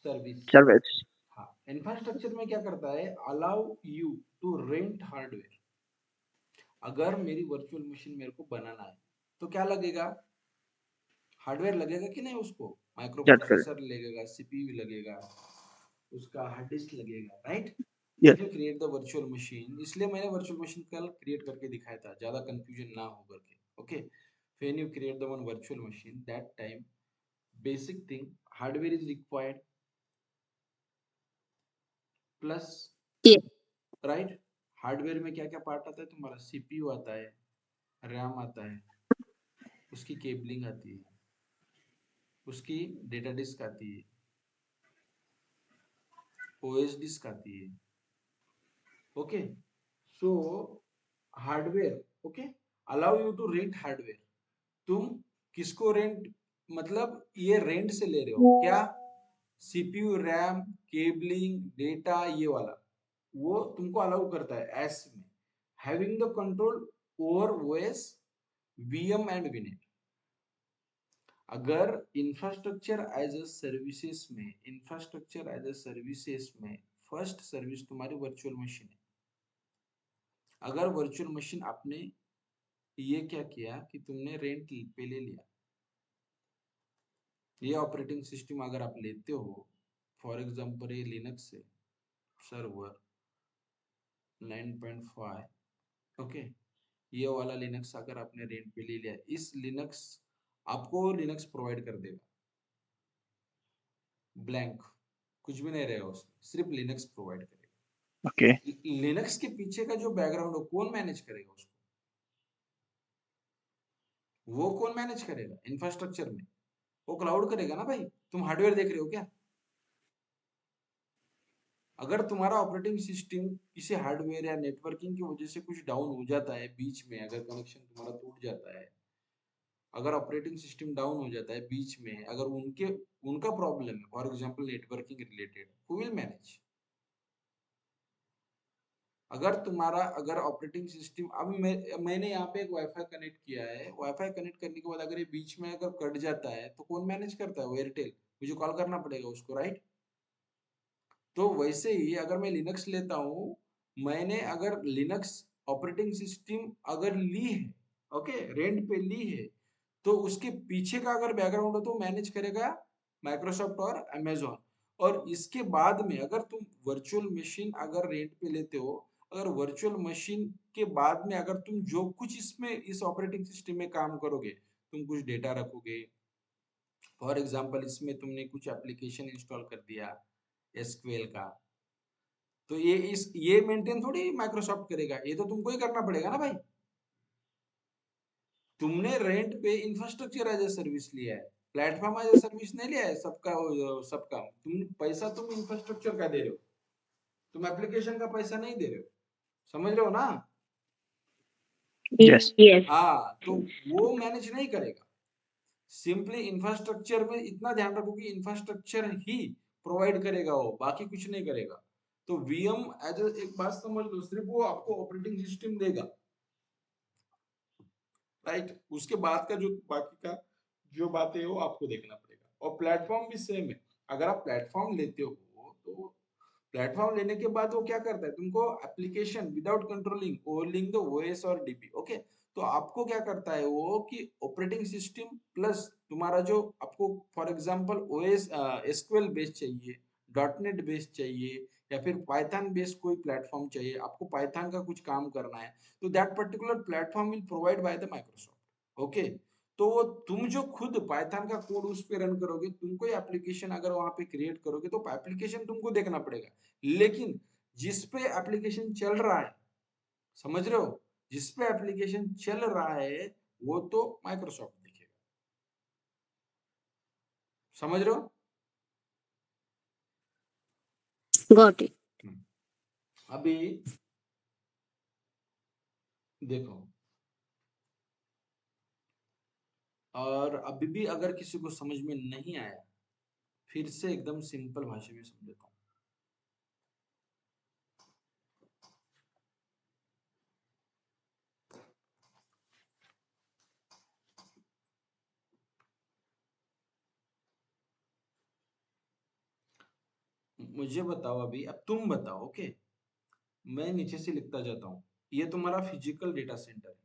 service. Service. हाँ, इंफ्रास्ट्रक्चर में क्या करता है? Allow you to rent hardware. अगर मेरी वर्चुअल मशीन मेरे को बनाना है तो क्या लगेगा? हार्डवेयर लगेगा कि नहीं उसको? Micro That's correct. प्रोसेसर लगेगा, सीपीयू लगेगा, उसका हार्ड डिस्क लगेगा, right? Yes. You create the virtual machine. इसलिए मैंने वर्चुअल मशीन कल क्रिएट करके दिखाया था, ज्यादा कंफ्यूजन ना हो करके. Okay. When you create the one virtual machine, that time basic thing hardware is required plus, Yes. Right? Hardware में क्या क्या पार्ट आता है तुम्हारा? सीपीयू आता है, रैम आता है, उसकी केबलिंग आती है, उसकी डेटा डिस्क आती है, ओएस डिस्क आती है. Okay. So hardware, okay, allow you to rent hardware. तुम किसको रेंट, मतलब ये रेंट से ले रहे हो क्या? सीपीयू, रैम, केबलिंग, डेटा, ये वाला वो तुमको अलाउ करता है एस में. Having the control over OS, VM and VNet. अगर इंफ्रास्ट्रक्चर एज अ सर्विसेज में, इंफ्रास्ट्रक्चर एज अ सर्विसेज में फर्स्ट सर्विस तुम्हारी वर्चुअल मशीन है. अगर वर्चुअल मशीन आपने ये क्या किया कि तुमने रेंट पे ले लिया, ये ऑपरेटिंग सिस्टम अगर आप लेते हो, फॉर एग्जांपल ये लिनक्स है, सर्वर 9.5, ओके, ये वाला लिनक्स अगर आपने रेंट पे ले लिया, इस लिनक्स आपको लिनक्स प्रोवाइड कर देगा ब्लैंक, कुछ भी नहीं रहेगा उसमें, सिर्फ लिनक्स प्रोवाइड करेगा. Okay. लिनक्स के पीछे का जो बैकग्राउंड हो कौन मैनेज करेगा उसको? वो कौन मैनेज करेगा इंफ्रास्ट्रक्चर में? वो क्लाउड करेगा ना भाई. तुम हार्डवेयर देख रहे हो क्या? अगर तुम्हारा ऑपरेटिंग सिस्टम किसी हार्डवेयर या नेटवर्किंग की वजह से कुछ डाउन हो जाता है बीच में, अगर कनेक्शन तुम्हारा टूट जाता है, अगर ऑपरेटिंग सिस्टम डाउन हो जाता है बीच में, अगर उनका प्रॉब्लम है, for example networking related, who will manage? अगर ऑपरेटिंग सिस्टम, अब मैंने यहाँ पे एक वाईफाई कनेक्ट किया है, वाईफाई कनेक्ट करने के बाद अगर ये बीच में अगर कट जाता है तो कौन मैनेज करता है? वो एयरटेल. मुझे कॉल करना पड़ेगा उसको, राइट? तो वैसे ही अगर मैं लिनक्स लेता हूँ, मैंने अगर लिनक्स ऑपरेटिंग सिस्टम अगर ली है, ओके, रेंट पे ली है, तो उसके पीछे का अगर बैकग्राउंड हो तो मैनेज करेगा माइक्रोसॉफ्ट और अमेजोन. और इसके बाद में अगर तुम वर्चुअल मशीन अगर रेंट पे लेते हो, अगर वर्चुअल मशीन के बाद में अगर तुम जो कुछ इसमें इस ऑपरेटिंग सिस्टम में काम करोगे, तुम कुछ डेटा रखोगे, फॉर एग्जांपल इसमें तुमने कुछ एप्लीकेशन इंस्टॉल कर दिया एसक्यूएल का, तो ये मेंटेन थोड़ी माइक्रोसॉफ्ट करेगा, ये तो तुमको ही करना पड़ेगा ना भाई। तुमने रेंट पे इंफ्रास्ट्रक्चर एज ए सर्विस लिया है, प्लेटफॉर्म एज ए सर्विस नहीं लिया है। सबका तुम पैसा तुम इंफ्रास्ट्रक्चर का दे रहे हो, तुम एप्लीकेशन का पैसा नहीं दे रहे हो, समझ रहे हो ना। Yes. Yes. हाँ, तो वो मैनेज नहीं करेगा। सिंपली इंफ्रास्ट्रक्चर में इतना ध्यान रखो कि इंफ्रास्ट्रक्चर ही प्रोवाइड करेगा, वो बाकी कुछ नहीं करेगा। तो वीएम एज एक बात समझ लो, सिर्फ वो आपको ऑपरेटिंग सिस्टम देगा, राइट। उसके बाद का जो बाकी का जो बात है वो आपको देखना पड़ेगा। और प्लेटफॉर्म भी सेम है। अगर आप प्लेटफॉर्म लेते हो तो प्लेटफॉर्म लेने के बाद वो क्या करता है, तुमको application without controlling overlying the OS और डीबी, ओके। तो आपको क्या करता है वो कि ऑपरेटिंग सिस्टम प्लस तुम्हारा जो आपको for example OS SQL based चाहिए, डॉटनेट बेस्ड चाहिए, या फिर पाइथन बेस्ड कोई प्लेटफॉर्म चाहिए, आपको पाइथन का कुछ काम करना है, तो that particular platform will provide by the Microsoft, okay. तो वो तुम जो खुद पाइथन का कोड उस पे रन करोगे, तुम कोई एप्लीकेशन अगर वहां पे क्रिएट करोगे तो एप्लीकेशन तुमको देखना पड़ेगा, लेकिन जिस पे एप्लीकेशन चल रहा है, समझ रहे हो, जिस पे एप्लीकेशन चल रहा है वो तो माइक्रोसॉफ्ट देखेगा, समझ रहे हो। Got it. अभी देखो, और अभी भी अगर किसी को समझ में नहीं आया, फिर से एकदम सिंपल भाषा में समझाता हूँ। मुझे बताओ, अभी अब तुम बताओ, ओके। मैं नीचे से लिखता जाता हूँ। ये तुम्हारा फिजिकल डेटा सेंटर है,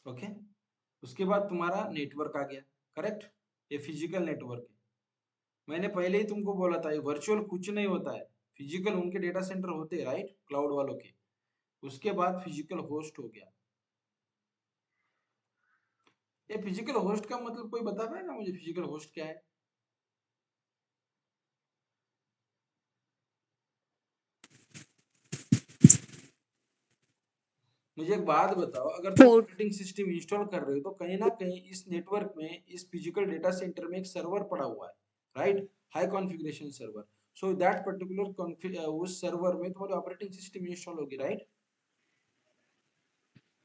ओके। उसके बाद तुम्हारा नेटवर्क आ गया, करेक्ट। ये फिजिकल नेटवर्क है। मैंने पहले ही तुमको बोला था, ये वर्चुअल कुछ नहीं होता है, फिजिकल उनके डेटा सेंटर होते हैं, राइट, क्लाउड वालों के। उसके बाद फिजिकल होस्ट हो गया। ये फिजिकल होस्ट का मतलब कोई बता पाएगा मुझे, फिजिकल होस्ट क्या है? मुझे एक बात बताओ, अगर तुम Port. ऑपरेटिंग सिस्टम इंस्टॉल कर रहे हो तो कहीं ना कहीं इस नेटवर्क में, इस फिजिकल डेटा सेंटर में एक सर्वर पड़ा हुआ है, right, high configuration server. So that particular उस सर्वर में तुम्हारी ऑपरेटिंग सिस्टम इंस्टॉल होगी, right.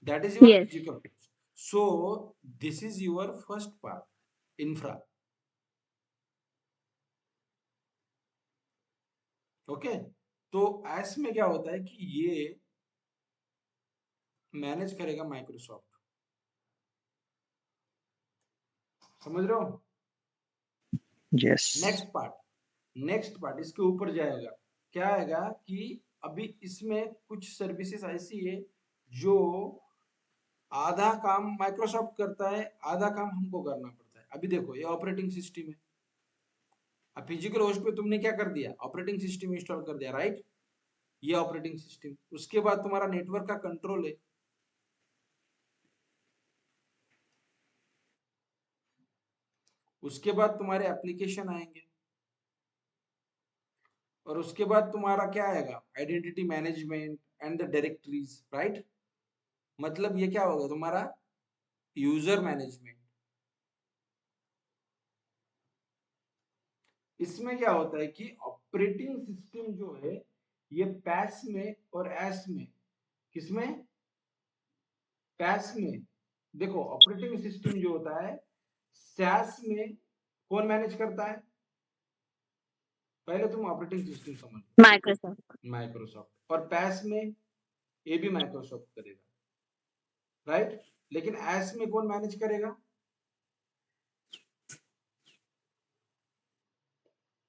That is your Yes. Physical host. So this is your first part, infra, okay. तो ऐस में क्या होता है कि ये मैनेज करेगा माइक्रोसॉफ्ट, समझ रहे हो। Yes. नेक्स्ट पार्ट इसके ऊपर जाएगा, क्या आएगा कि अभी इसमें कुछ सर्विसेज ऐसी है जो आधा काम माइक्रोसॉफ्ट करता है, आधा काम हमको करना पड़ता है। अभी देखो, ये ऑपरेटिंग सिस्टम है। अब फिजिकल होस्ट पे तुमने क्या कर दिया, ऑपरेटिंग सिस्टम इंस्टॉल कर दिया, राइट। ये ऑपरेटिंग सिस्टम, उसके बाद तुम्हारा नेटवर्क का कंट्रोल है, उसके बाद तुम्हारे एप्लीकेशन आएंगे, और उसके बाद तुम्हारा क्या आएगा, identity management and the directories, right. मतलब ये क्या होगा तुम्हारा यूजर मैनेजमेंट। इसमें क्या होता है कि ऑपरेटिंग सिस्टम जो है ये पैस में और एस में, किसमें, पैस में। देखो ऑपरेटिंग सिस्टम जो होता है सैस में कौन मैनेज करता है, पहले तुम ऑपरेटिंग सिस्टम समझ, Microsoft. माइक्रोसॉफ्ट। और पैस में ये भी माइक्रोसॉफ्ट करेगा, राइट। लेकिन एस में कौन मैनेज करेगा,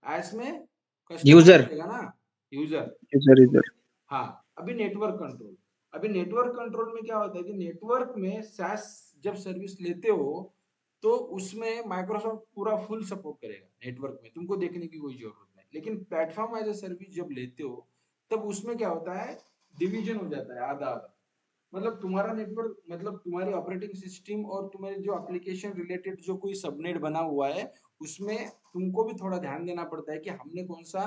एस में कस्टमर User. करेगा ना, यूजर। User. हाँ, अभी नेटवर्क कंट्रोल। अभी नेटवर्क कंट्रोल में क्या होता है कि नेटवर्क में SaaS जब सर्विस लेते हो तो उसमें माइक्रोसॉफ्ट पूरा फुल सपोर्ट करेगा, नेटवर्क में तुमको देखने की कोई जरूरत नहीं। लेकिन प्लेटफॉर्म एज ए सर्विस जब लेते हो तब उसमें क्या होता है, डिवीजन हो जाता है, आधा आधा, मतलब तुम्हारा नेटवर्क मतलब तुम्हारी ऑपरेटिंग सिस्टम और तुम्हारी जो एप्लीकेशन रिलेटेड जो कोई सबनेट बना हुआ है उसमें तुमको भी थोड़ा ध्यान देना पड़ता है कि हमने कौन सा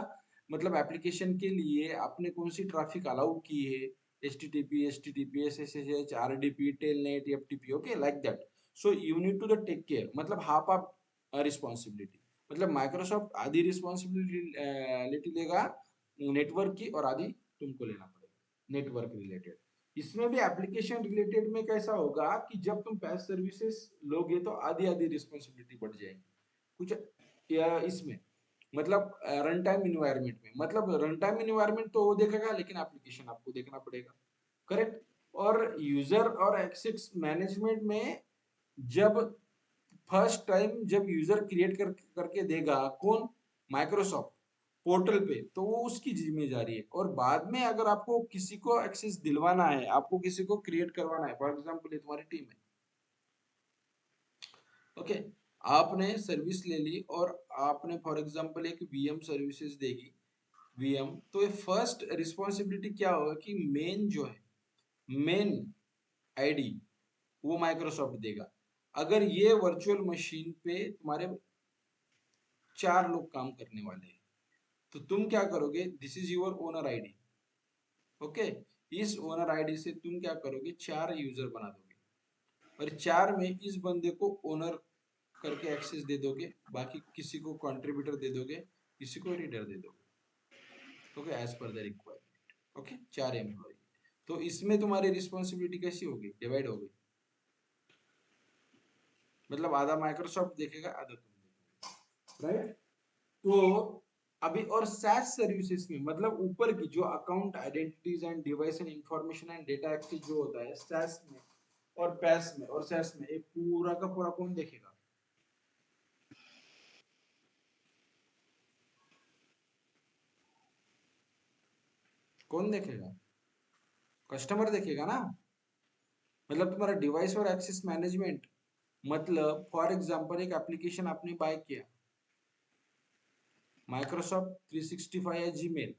मतलब एप्लीकेशन के लिए आपने कौन सी ट्रैफिक अलाउ की है, HTTP, HTTPS, SSH, RDP, telnet, FTP, okay like that. So you need to the take care, मतलब हाफ ऑफ रिस्पॉन्सिबिलिटी, मतलब माइक्रोसॉफ्ट आधी रिस्पॉन्सिबिलिटी लेगा नेटवर्क की और आधी तुमको लेना पड़ेगा नेटवर्क रिलेटेड. इसमें भी एप्लीकेशन रिलेटेड में कैसा होगा कि जब तुम पैस सर्विसेज लोगे तो आधी आधी रिस्पॉन्सिबिलिटी बढ़ जाएगी कुछ इसमें, मतलब रन टाइम इन्वायरमेंट में, मतलब रन टाइम इन्वायरमेंट तो वो देखेगा लेकिन एप्लीकेशन आपको देखना पड़ेगा, करेक्ट. और यूजर और एक्सेस मैनेजमेंट में जब फर्स्ट टाइम जब यूजर क्रिएट करके देगा कौन, माइक्रोसॉफ्ट पोर्टल पे, तो वो उसकी जिम्मेदारी है. और बाद में अगर आपको किसी को एक्सेस दिलवाना है, आपको किसी को क्रिएट करवाना है, फॉर एग्जांपल ये तुम्हारी टीम है, ओके आपने सर्विस ले ली और आपने फॉर एग्जांपल एक वीएम सर्विसेज देगी वीएम, तो ये फर्स्ट रिस्पॉन्सिबिलिटी क्या होगा कि मेन जो है मेन आईडी वो माइक्रोसॉफ्ट देगा. अगर ये वर्चुअल मशीन पे तुम्हारे 4 लोग काम करने वाले हैं तो तुम क्या करोगे, this is your owner ID, okay. इस ओनर आईडी से तुम क्या करोगे, 4 यूजर बना दोगे और 4 में इस बंदे को ओनर करके एक्सेस दे दोगे, बाकी किसी को कंट्रीब्यूटर दे दोगे, किसी को रीडर दे दोगे, okay as per the requirement, okay 4 employ. तो इसमें तुम्हारी रिस्पॉन्सिबिलिटी कैसी होगी, डिवाइड होगी, मतलब आधा माइक्रोसॉफ्ट देखेगा आधा तुम देखेगा, राइट. तो अभी और सैस सर्विसेज में मतलब ऊपर की जो account identities and device and information and data access जो होता है सैस में और पैस में और सैस में, एक पूरा का पूरा कौन देखेगा, कौन देखेगा, कस्टमर देखेगा ना. मतलब तुम्हारा डिवाइस और एक्सेस मैनेजमेंट, मतलब फॉर एग्जांपल एक एप्लीकेशन आपने बाय किया माइक्रोसॉफ्ट 365 या जीमेल,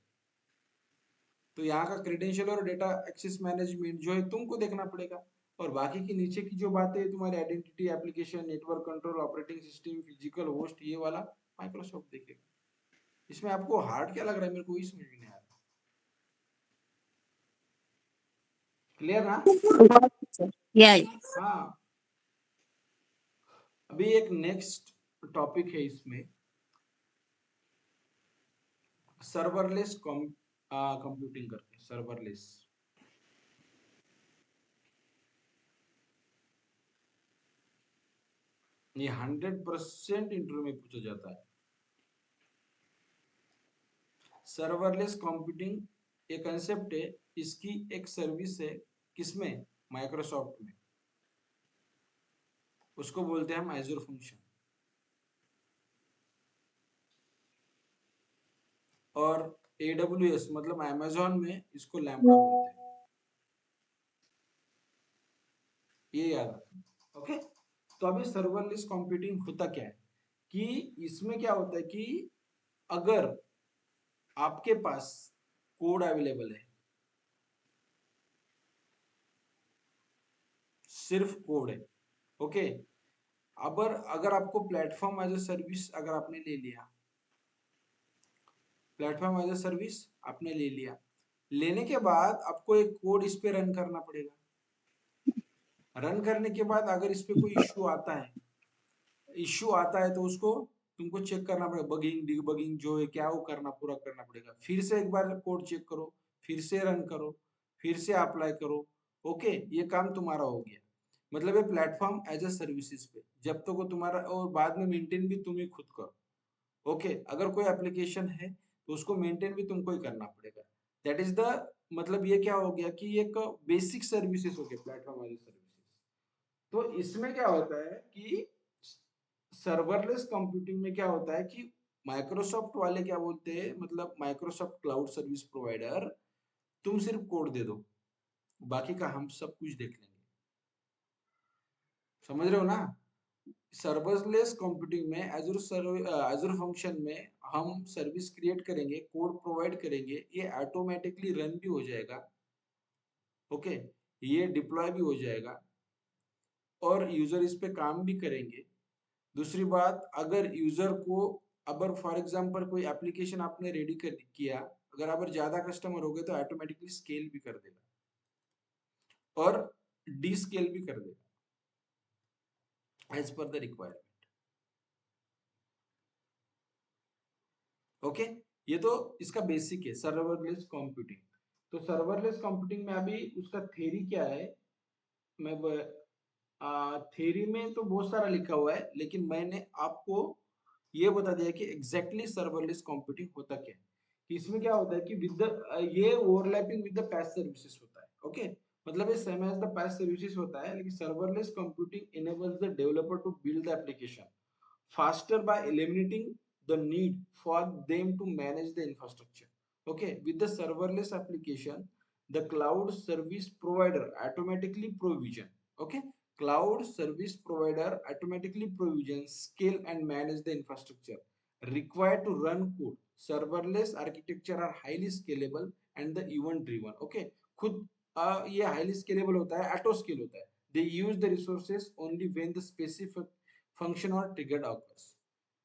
तो यहाँ का क्रेडेंशियल और डेटा एक्सेस मैनेजमेंट जो है तुमको देखना पड़ेगा. और बाकी की नीचे की जो बातें है तुम्हारी identity, application, network control, operating system, physical host, ये वाला माइक्रोसॉफ्ट देखेगा. इसमें आपको हार्ड क्या लग रहा है, मेरे को ही समझ में नहीं आ रहा. क्लियर ना. Got it, sir. Yeah. हाँ. अभी एक नेक्स्ट टॉपिक है इसमें, सर्वरलेस कंप्यूटिंग करते हैं, सर्वरलेस. ये 100% इंटरव्यू में पूछा जाता है. सर्वरलेस कंप्यूटिंग एक कंसेप्ट है, इसकी एक सर्विस है किसमें, माइक्रोसॉफ्ट में, उसको बोलते हैं हम एजूर फंक्शन. और AWS मतलब अमेज़न में इसको लैम्बडा बोलते हैं, ये याद रखना, ओके. तो अभी सर्वरलेस कंप्यूटिंग होता क्या है कि इसमें क्या होता है कि अगर आपके पास कोड अवेलेबल है, सिर्फ कोड है, ओके. अब अगर आपको प्लेटफॉर्म एज ए सर्विस अगर आपने ले लिया, प्लेटफॉर्म एज ए सर्विस आपने ले लिया, लेने के बाद आपको एक कोड इस पे रन करना पड़ेगा. रन करने के बाद अगर इस पे कोई इश्यू आता है तो उसको तुमको चेक करना पड़ेगा, बगिंग डिबगिंग जो है क्या वो करना पूरा करना पड़ेगा. फिर से एक बार कोड चेक करो, फिर से रन करो, फिर से अप्लाई करो, ओके. ये काम तुम्हारा हो गया, मतलब ये प्लेटफॉर्म एज ए सर्विसेज पे जब तक वो तुम्हारा, और बाद में मेंटेन भी तुम ही खुद करो, ओके. अगर कोई एप्लीकेशन है तो उसको मेंटेन भी तुमको ही करना पड़ेगा. दैट इज द मतलब ये क्या हो गया कि एक बेसिक सर्विसेज हो गया प्लेटफॉर्म एज ए सर्विसेज. तो इसमें क्या होता है कि सर्वरलेस कंप्यूटिंग में क्या होता है कि माइक्रोसॉफ्ट वाले क्या बोलते हैं, मतलब माइक्रोसॉफ्ट क्लाउड सर्विस प्रोवाइडर, तुम सिर्फ कोड दे दो, बाकी का हम सब कुछ देख लेंगे. समझ रहे हो ना. सर्वरलेस कंप्यूटिंग में एजूर फंक्शन में हम सर्विस क्रिएट करेंगे, कोड प्रोवाइड करेंगे, ये ऑटोमेटिकली रन भी हो जाएगा, ओके. ये डिप्लॉय भी हो जाएगा और यूजर इस पे काम भी करेंगे। दूसरी बात, अगर यूजर को अगर फॉर एग्जांपल कोई एप्लीकेशन आपने रेडी कर किया, अगर अगर ज्यादा कस्टमर हो गए तो ऑटोमेटिकली स्केल भी कर देगा और डी स्केल भी कर देगा as per the requirement. Okay, ये तो इसका बेसिक है सर्वरलेस कंप्यूटिंग। तो सर्वरलेस कंप्यूटिंग में अभी उसका थ्योरी क्या है, मैं थ्योरी में तो बहुत सारा लिखा हुआ है, लेकिन मैंने आपको ये बता दिया कि एग्जैक्टली सर्वरलेस कंप्यूटिंग होता क्या है। कि इसमें क्या होता है कि विद ये overlapping with the PaaS services होता है। ओके, मतलब ये same as the PaaS services होता है, लेकिन serverless computing enables the developer to build the application faster by eliminating the need for them to manage the infrastructure. Okay, with the serverless application, the cloud service provider automatically provision. Okay, cloud service provider automatically provisions, scale and manage the infrastructure required to run code. Serverless architecture are highly scalable and the event driven. Okay, खुद ये highly scalable होता है, auto scale होता है. They use the resources only when the specific function और triggered occurs.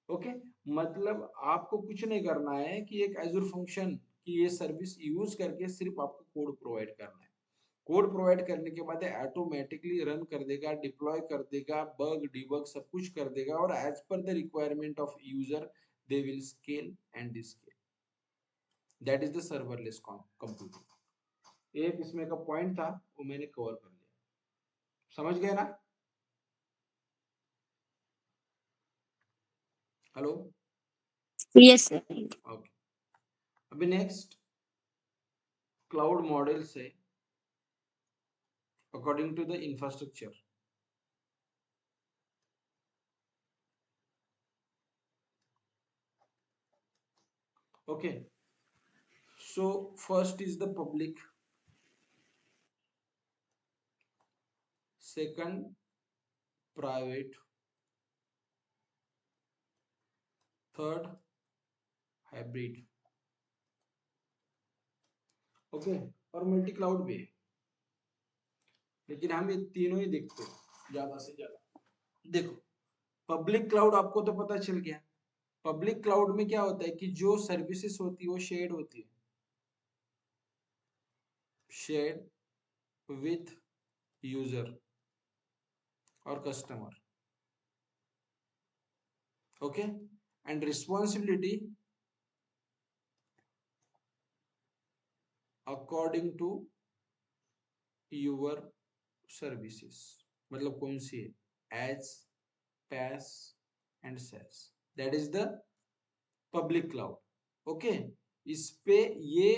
Okay, मतलब आपको कुछ नहीं करना है कि एक एजूर फंक्शन की ये सर्विस यूज करके सिर्फ आपको कोड प्रोवाइड करना है। कोड प्रोवाइड करने के बाद ऑटोमेटिकली रन कर देगा, डिप्लॉय कर देगा, बग डिबग सब कुछ कर देगा और as per the requirement of user they will scale and descale. That is the serverless computing. एक इसमें का पॉइंट था वो मैंने कवर कर लिया, समझ गए ना? Hello, Yes, sir. ओके। अभी नेक्स्ट क्लाउड मॉडल से according to the infrastructure. Okay, so first is the public, second private, third hybrid. Okay, और मल्टी क्लाउड भी है, लेकिन हम ये तीनों ही देखते हैं ज्यादा से ज्यादा। देखो, पब्लिक क्लाउड आपको तो पता चल गया। पब्लिक क्लाउड में क्या होता है कि जो सर्विसेज होती है वो शेयर्ड होती है, शेयर्ड विथ यूजर और customer. Okay, and responsibility according to your services, मतलब कौन सी है, IaaS, PaaS and SaaS. That is the public cloud. Okay, इस पे ये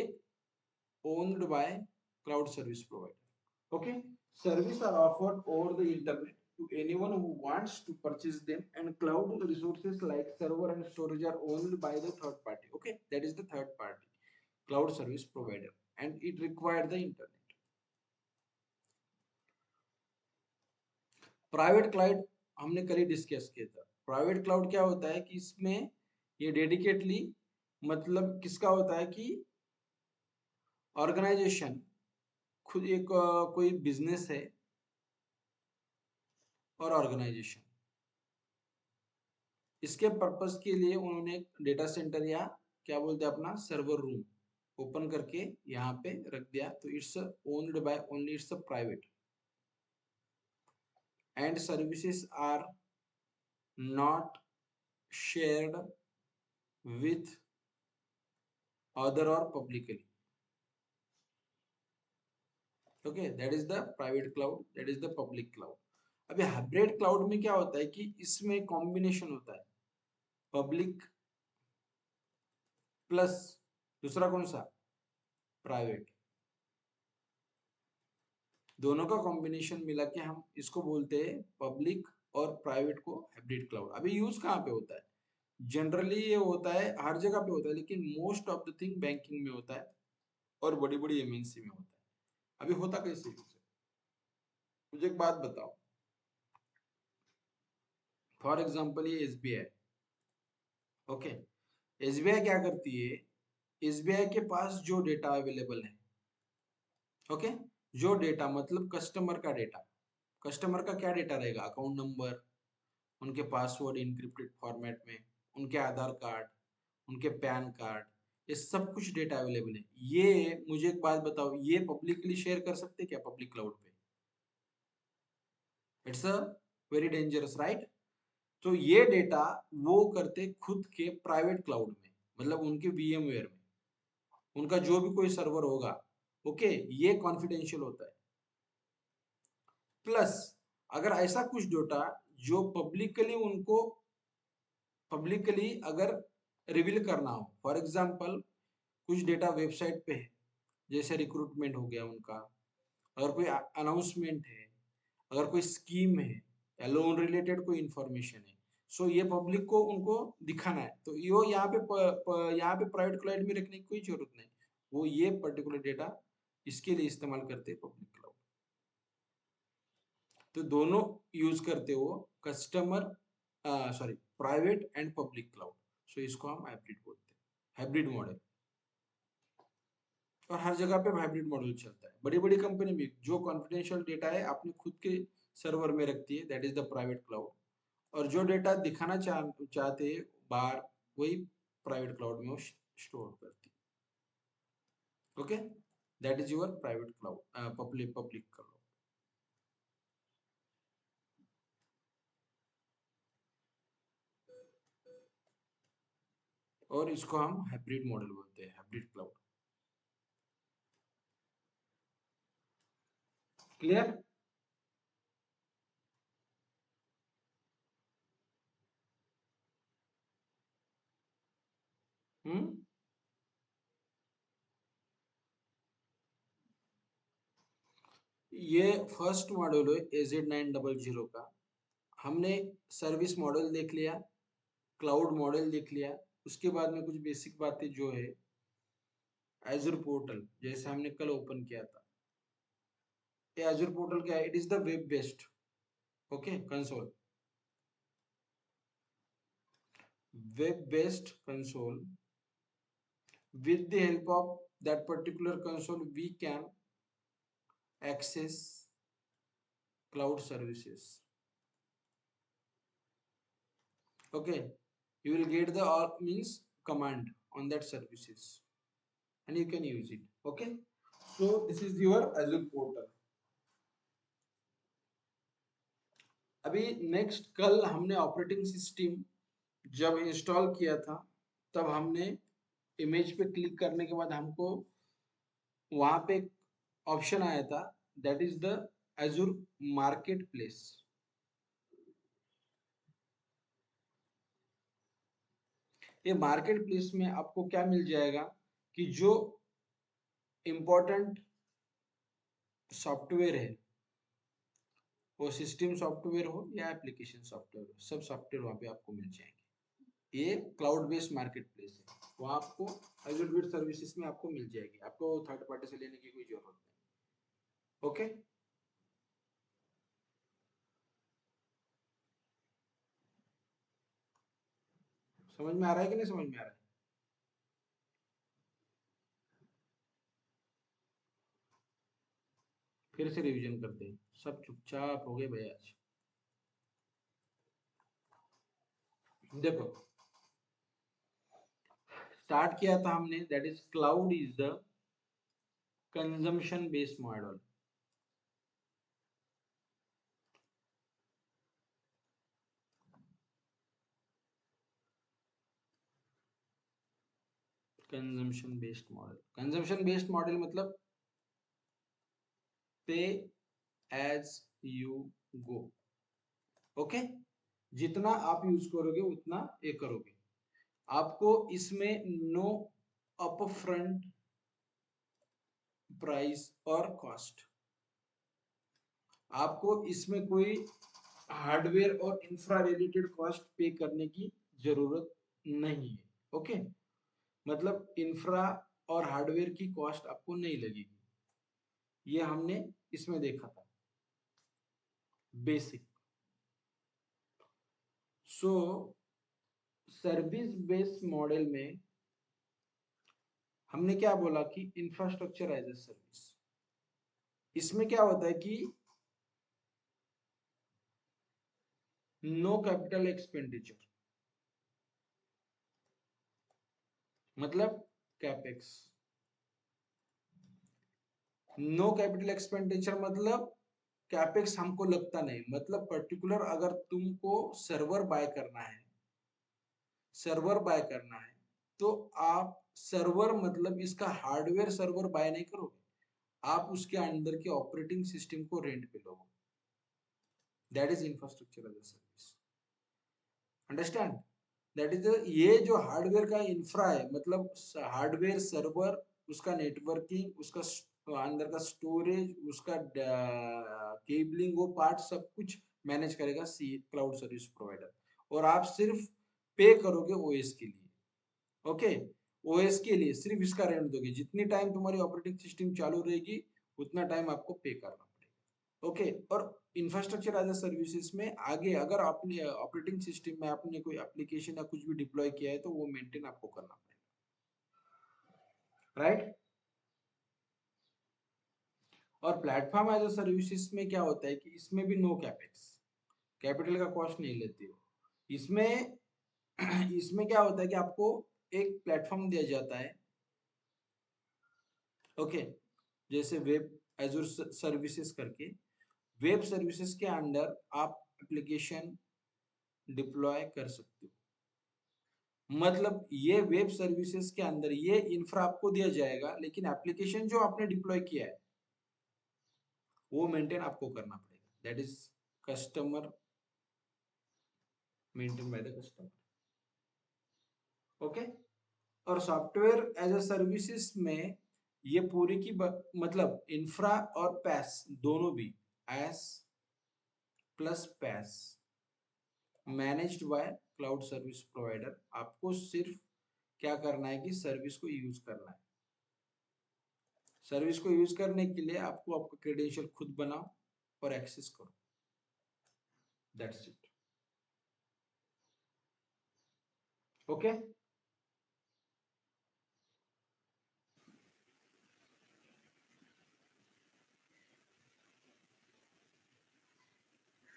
owned by cloud service provider. Okay, service are offered over the internet to anyone who wants to purchase them, and cloud resources like server and storage are owned by the third party. Okay, that is the third party cloud service provider, and it required the internet. Private cloud हमने कल ही discuss किया था। Private cloud क्या होता है कि इसमें ये डेडिकेटली, मतलब किसका होता है कि ऑर्गेनाइजेशन खुद एक कोई बिजनेस है और ऑर्गेनाइजेशन, इसके पर्पस के लिए उन्होंने एक डेटा सेंटर या क्या बोलते हैं अपना सर्वर रूम ओपन करके यहाँ पे रख दिया, तो it's owned by only, it's private, and services are not shared with other और publicly. Okay, that is the private cloud, that is the public cloud. अभी हाइब्रिड क्लाउड में क्या होता है कि इसमें कॉम्बिनेशन होता है, पब्लिक प्लस दूसरा कौन सा, प्राइवेट, दोनों का कॉम्बिनेशन मिला के हम इसको बोलते हैं पब्लिक और प्राइवेट को हाइब्रिड क्लाउड। अभी यूज कहाँ पे होता है, जनरली ये होता है हर जगह पे होता है, लेकिन most of the thing banking में होता है और बड़ी बड़ी एमएनसी में होता है। अभी होता कैसे यूज है, मुझे एक बात बताओ। फॉर एग्जाम्पल ये एसबीआई, ओके, एसबीआई क्या करती है, एसबीआई के पास जो डेटा अवेलेबल है, ओके, जो डेटा मतलब कस्टमर का डेटा, कस्टमर का क्या डेटा रहेगा, अकाउंट नंबर, उनके पासवर्ड इनक्रिप्टेड फॉर्मेट में, उनके आधार कार्ड, उनके पैन कार्ड, ये सब कुछ डेटा अवेलेबल है। ये मुझे एक बात बताओ, ये पब्लिकली शेयर कर सकते क्या पब्लिक क्लाउड पे? It's a very dangerous, right? तो ये डेटा वो करते खुद के प्राइवेट क्लाउड में, मतलब उनके VMware में, उनका जो भी कोई सर्वर होगा, ओके, ये कॉन्फिडेंशियल होता है। प्लस अगर ऐसा कुछ डेटा जो पब्लिकली उनको पब्लिकली अगर रिवील करना हो, फॉर एग्जांपल कुछ डेटा वेबसाइट पे है, जैसे रिक्रूटमेंट हो गया उनका, अगर कोई अनाउंसमेंट है, अगर कोई स्कीम है या लोन रिलेटेड कोई इंफॉर्मेशन है, सो ये पब्लिक को उनको दिखाना है, तो ये यहाँ पे यहाँ पे प्राइवेट क्लाउड में रखने की कोई जरूरत नहीं, वो ये पर्टिकुलर डेटा इसके लिए इस्तेमाल करते हैं पब्लिक क्लाउड। तो दोनों यूज करते हो, customer sorry private and public cloud, so इसको हम हाइब्रिड बोलते हैं, हाइब्रिड मॉडल। और हर जगह पे हाइब्रिड मॉडल चलता है, बड़ी बड़ी कंपनी भी जो कॉन्फिडेंशियल डेटा है अपने खुद के सर्वर में रखती है, that is the private cloud, और जो डेटा दिखाना चाहते हैं बाहर, वही प्राइवेट क्लाउड में वो स्टोर करती है। Okay, that is your private cloud, public cloud. और इसको हम हाइब्रिड मॉडल बोलते हैं, हाइब्रिड क्लाउड। क्लियर? हम्म, ये फर्स्ट मॉडल है AZ900 का। हमने सर्विस मॉडल देख लिया, क्लाउड मॉडल देख लिया, उसके बाद में कुछ बेसिक बातें जो है, एजूर पोर्टल जैसे हमने कल ओपन किया था, ये एजूर पोर्टल क्या है? It is the web based, okay, console, web based console. With the help of that particular console, we can access cloud services. Okay, you will get the all means command on that services, and you can use it. Okay, so this is your Azure portal. अभी next, कल हमने operating system जब install किया था, तब हमने image पे click करने के बाद हमको वहां पे ऑप्शन आया था, that is the Azure market place. ये मार्केट प्लेस में आपको क्या मिल जाएगा कि जो इंपॉर्टेंट सॉफ्टवेयर है, वो सिस्टम सॉफ्टवेयर हो या एप्लीकेशन सॉफ्टवेयर हो, सब सॉफ्टवेयर वहां पे आपको मिल जाएंगे। ये क्लाउड बेस्ड मार्केट प्लेस है, वहां आपको एज़ुर वेब सर्विसेज में आपको मिल जाएगी, आपको थर्ड पार्टी से लेने की कोई जरूरत नहीं। ओके, समझ में आ रहा है कि नहीं समझ में आ रहा है? फिर से रिवीजन करते हैं, सब चुपचाप हो गए भाई आज। देखो, स्टार्ट किया था हमने, that is cloud is the consumption based model. Consumption based model, consumption based model मतलब पे एज यू गो। ओके, जितना आप यूज करोगे उतना ये करोगे, आपको इसमें नो अपफ्रंट प्राइस और कॉस्ट, आपको इसमें कोई हार्डवेयर और इंफ्रा रिलेटेड कॉस्ट पे करने की जरूरत नहीं है। ओके, मतलब इंफ्रा और हार्डवेयर की कॉस्ट आपको नहीं लगेगी, ये हमने इसमें देखा था basic. So service based model में हमने क्या बोला कि इंफ्रास्ट्रक्चर एज ए सर्विस, इसमें क्या होता है कि नो कैपिटल एक्सपेंडिचर, मतलब कैपेक्स। नो कैपिटल एक्सपेंडिचर मतलब कैपेक्स हमको लगता नहीं, मतलब पर्टिकुलर अगर तुमको सर्वर बाय करना है, सर्वर बाय करना है तो आप सर्वर मतलब इसका हार्डवेयर सर्वर बाय नहीं करोगे, आप उसके अंदर के ऑपरेटिंग सिस्टम को रेंट पे लोगे। That is infrastructure as a service, understand? That is ये जो हार्डवेयर का इंफ्रा है, मतलब हार्डवेयर सर्वर, उसका नेटवर्किंग, उसका अंदर का स्टोरेज, उसका केबलिंग, वो पार्ट सब कुछ मैनेज करेगा सी क्लाउड सर्विस प्रोवाइडर, और आप सिर्फ पे करोगे ओएस के लिए। ओके, ओएस के लिए सिर्फ इसका रेंट दोगे, जितनी टाइम तुम्हारी ऑपरेटिंग सिस्टम चालू रहेगी उतना टाइम आपको पे करना पड़ेगा। ओके, और इंफ्रास्ट्रक्चर एज अ सर्विसेज में आगे अगर आपने ऑपरेटिंग सिस्टम में आपने कोई एप्लीकेशन या कुछ भी डिप्लॉय किया है तो वो मेंटेन आपको करना पड़ेगा, राइट? और प्लेटफॉर्म एज अ सर्विसेज में क्या होता है कि इसमें भी नो कैपेक्स, कैपिटल का कॉस्ट नहीं लेते हो इसमें। इसमें क्या होता है कि आपको एक प्लेटफॉर्म दिया जाता है, ओके, जैसे वेब एजूर सर्विसेज करके, वेब सर्विसेज के अंदर आप एप्लीकेशन डिप्लॉय कर सकते हो। मतलब ये वेब सर्विसेज के अंदर ये इंफ्रा आपको दिया जाएगा, लेकिन एप्लीकेशन जो आपने डिप्लॉय किया है वो मेंटेन आपको करना पड़ेगा। That is customer maintain by the customer, okay. और सॉफ्टवेयर एज अ सर्विसेज में ये पूरी की मतलब इंफ्रा और पैस दोनों भी, एस प्लस पैस, managed by cloud service provider. आपको सिर्फ क्या करना है कि सर्विस को यूज करना है। सर्विस को यूज करने के लिए आपको आपका क्रेडेंशियल खुद बनाओ और एक्सेस करो, that's it, okay.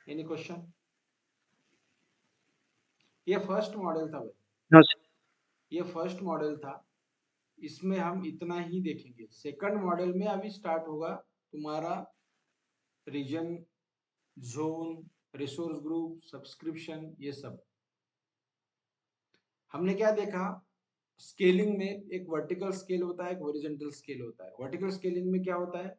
Any question? ये फर्स्ट मॉडल था भाई, No, sir. ये फर्स्ट मॉडल था, इसमें हम इतना ही देखेंगे। सेकंड मॉडल में अभी स्टार्ट होगा तुम्हारा region, zone, resource group, subscription, ये सब। हमने क्या देखा, स्केलिंग में एक वर्टिकल स्केल होता है, एक हॉरिजॉन्टल स्केल होता है। वर्टिकल स्केलिंग में क्या होता है,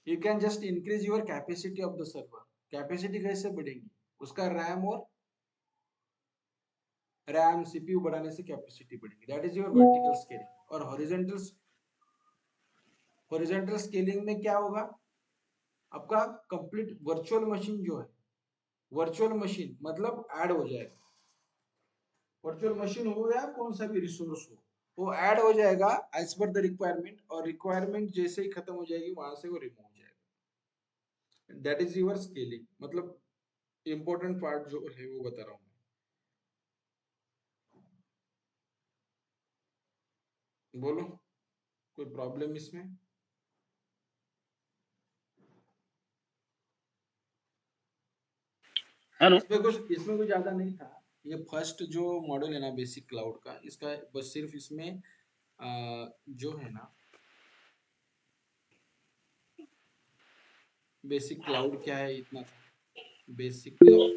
you can just increase your capacity of the server. Capacity कैसे बढ़ेगी, उसका रैम सीपीयू बढ़ाने से कैपेसिटी बढ़ेगी, that is your vertical scaling. और हॉरिजॉन्टल स्केलिंग में क्या होगा, आपका कंप्लीट वर्चुअल मशीन जो है, वर्चुअल मशीन मतलब ऐड हो जाएगा। वर्चुअल मशीन हो या कौन सा भी रिसोर्स हो, वो ऐड हो जाएगा एज पर द रिक्वायरमेंट, और रिक्वायरमेंट जैसे ही खत्म हो जाएगी वहां से वो रिमूव हो जाएगा। दैट इज योर स्केलिंग, मतलब इंपॉर्टेंट पार्ट जो है वो बता रहा हूँ। बोलो, कोई प्रॉब्लम इसमें? हेलो। इसमें कुछ ज्यादा नहीं था। ये फर्स्ट जो मॉडल है ना बेसिक क्लाउड का, इसका बस सिर्फ इसमें जो है ना बेसिक क्लाउड क्या है इतना था, बेसिक क्लाउड।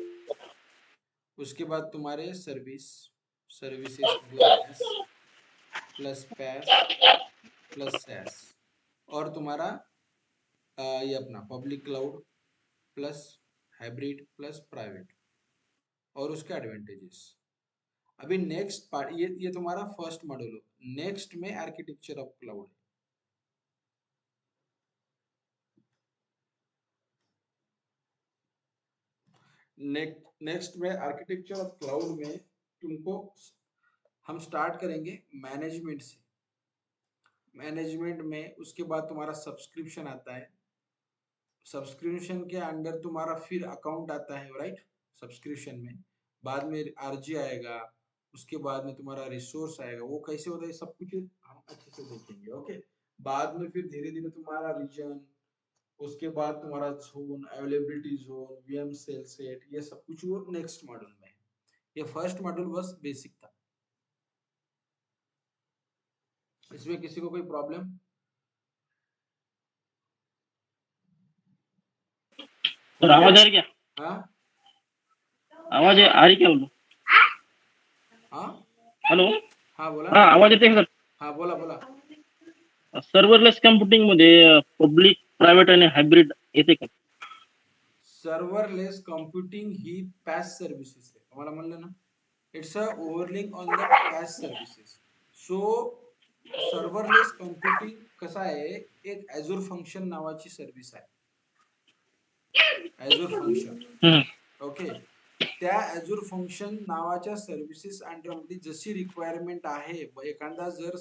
उसके बाद तुम्हारे सर्विसेज मतलब एस प्लस पैस प्लस सैस, और तुम्हारा ये अपना public cloud plus hybrid plus private, और उसके एडवांटेजेस। अभी नेक्स्ट पार्ट, ये तुम्हारा फर्स्ट मॉड्यूल हो। नेक्स्ट में आर्किटेक्चर ऑफ क्लाउड। नेक्स्ट में आर्किटेक्चर ऑफ क्लाउड में तुमको हम स्टार्ट करेंगे मैनेजमेंट से। मैनेजमेंट में उसके बाद तुम्हारा सब्सक्रिप्शन आता है, सब्सक्रिप्शन के अंडर तुम्हारा फिर अकाउंट आता है, राइट? सब्सक्रिप्शन में बाद में आरजी आएगा, उसके बाद में तुम्हारा रिसोर्स आएगा, वो कैसे होता है सब कुछ हम अच्छे से देखेंगे, ओके। बाद में फिर धीरे धीरे तुम्हारा रीजन, उसके बाद तुम्हारा zone, availability zone, VM scale set, ये सब कुछ वो नेक्स्ट मॉड्यूल में है। ये फर्स्ट मॉड्यूल बस बेसिक था। इसमें किसी को कोई प्रॉब्लम? सर आवाज आ रही क्या? हाँ आवाज आ रही क्या बोलो? हाँ हॅलो, हाँ बोला हा आवाज येते का सर? हाँ बोला बोला. सर्व्हरलेस कम्प्युटिंग मध्ये पब्लिक, प्रायव्हेट आणि हायब्रिड येते का? सर्व्हरलेस कम्प्युटिंग ही पॅस सर्व्हिसेस आहे, तुम्हाला म्हणलं ना, it's a overlying on the PaaS services. So serverless computing कसं आहे, एक ॲझूर फंक्शन नावाची सर्व्हिस आहे. Azure function, hmm. ओके. त्या ॲझूर फंक्शन नावाच्या सर्व्हिसेस अंडरमध्ये जशी रिक्वायरमेंट आहे, एखादा जर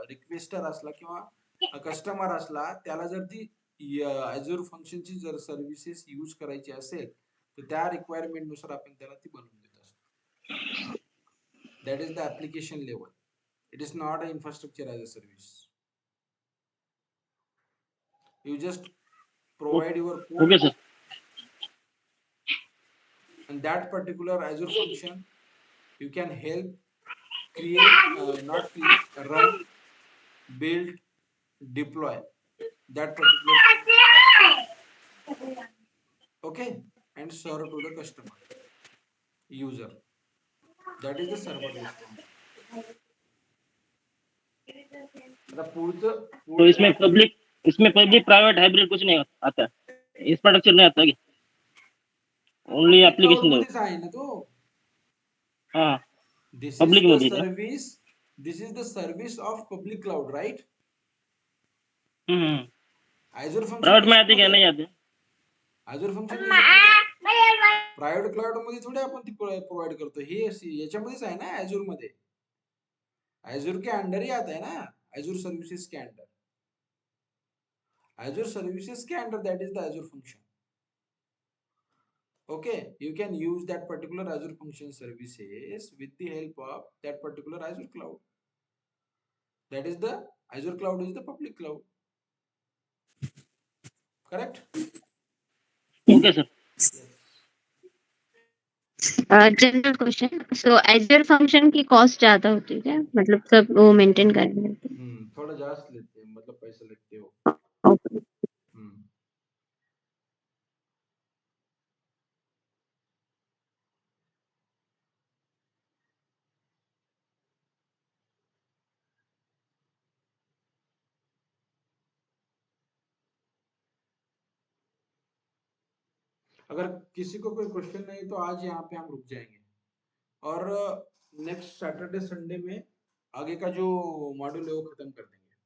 रिक्वेस्टर असला किंवा कस्टमर असला, त्याला जर ती ॲझूर फंक्शनची जर सर्व्हिसेस यूज करायची असेल, तर त्या रिक्वायरमेंट नुसार आपण त्याला ती बनवून देत असतो. That is the application level. It is not a infrastructure as a service. You just provide your code, okay sir. and that particular Azure function you can help create, not create, run, build, deploy that particular, okay, and serve to the customer user. That is the serverless function. आता तो इसमें public private hybrid कुछ नहीं आता है, infrastructure नहीं आता है, ओनली एप्लीकेशन मध्येच आहे ना तो. हाँ This is पब्लिक the मध्ये का? service. This is the service of public cloud, right? Azure function private में आते कशामध्ये क्या आहे? नहीं आते? Azure function प्रायव्हेट क्लाउड मध्ये थोडी आपण ती प्रोव्हाइड करतो, हे याच्यामध्येच आहे ना, Azure मध्ये. Azure के अंडर ही आता है ना, Azure सर्विसेज के अंडर. Azure services के under, that is the Azure function. Okay, you can use that particular Azure function services with the help of that particular Azure cloud. That is the Azure cloud is the public cloud. Correct? Okay sir. General question. So Azure function की cost ज्यादा होती है क्या, मतलब सब वो maintain करने में? थोड़ा जास्त लेते हैं, मतलब पैसे लगते हो. ओके. अगर किसी को कोई क्वेश्चन नहीं तो आज यहाँ पे हम रुक जाएंगे, और नेक्स्ट सैटरडे संडे में आगे का जो मॉड्यूल है वो खत्म कर देंगे.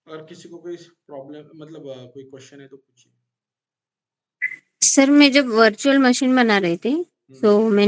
और किसी को कोई प्रॉब्लम, मतलब कोई क्वेश्चन है तो पूछिए. सर मैं जब वर्चुअल मशीन बना रही थी, तो मैं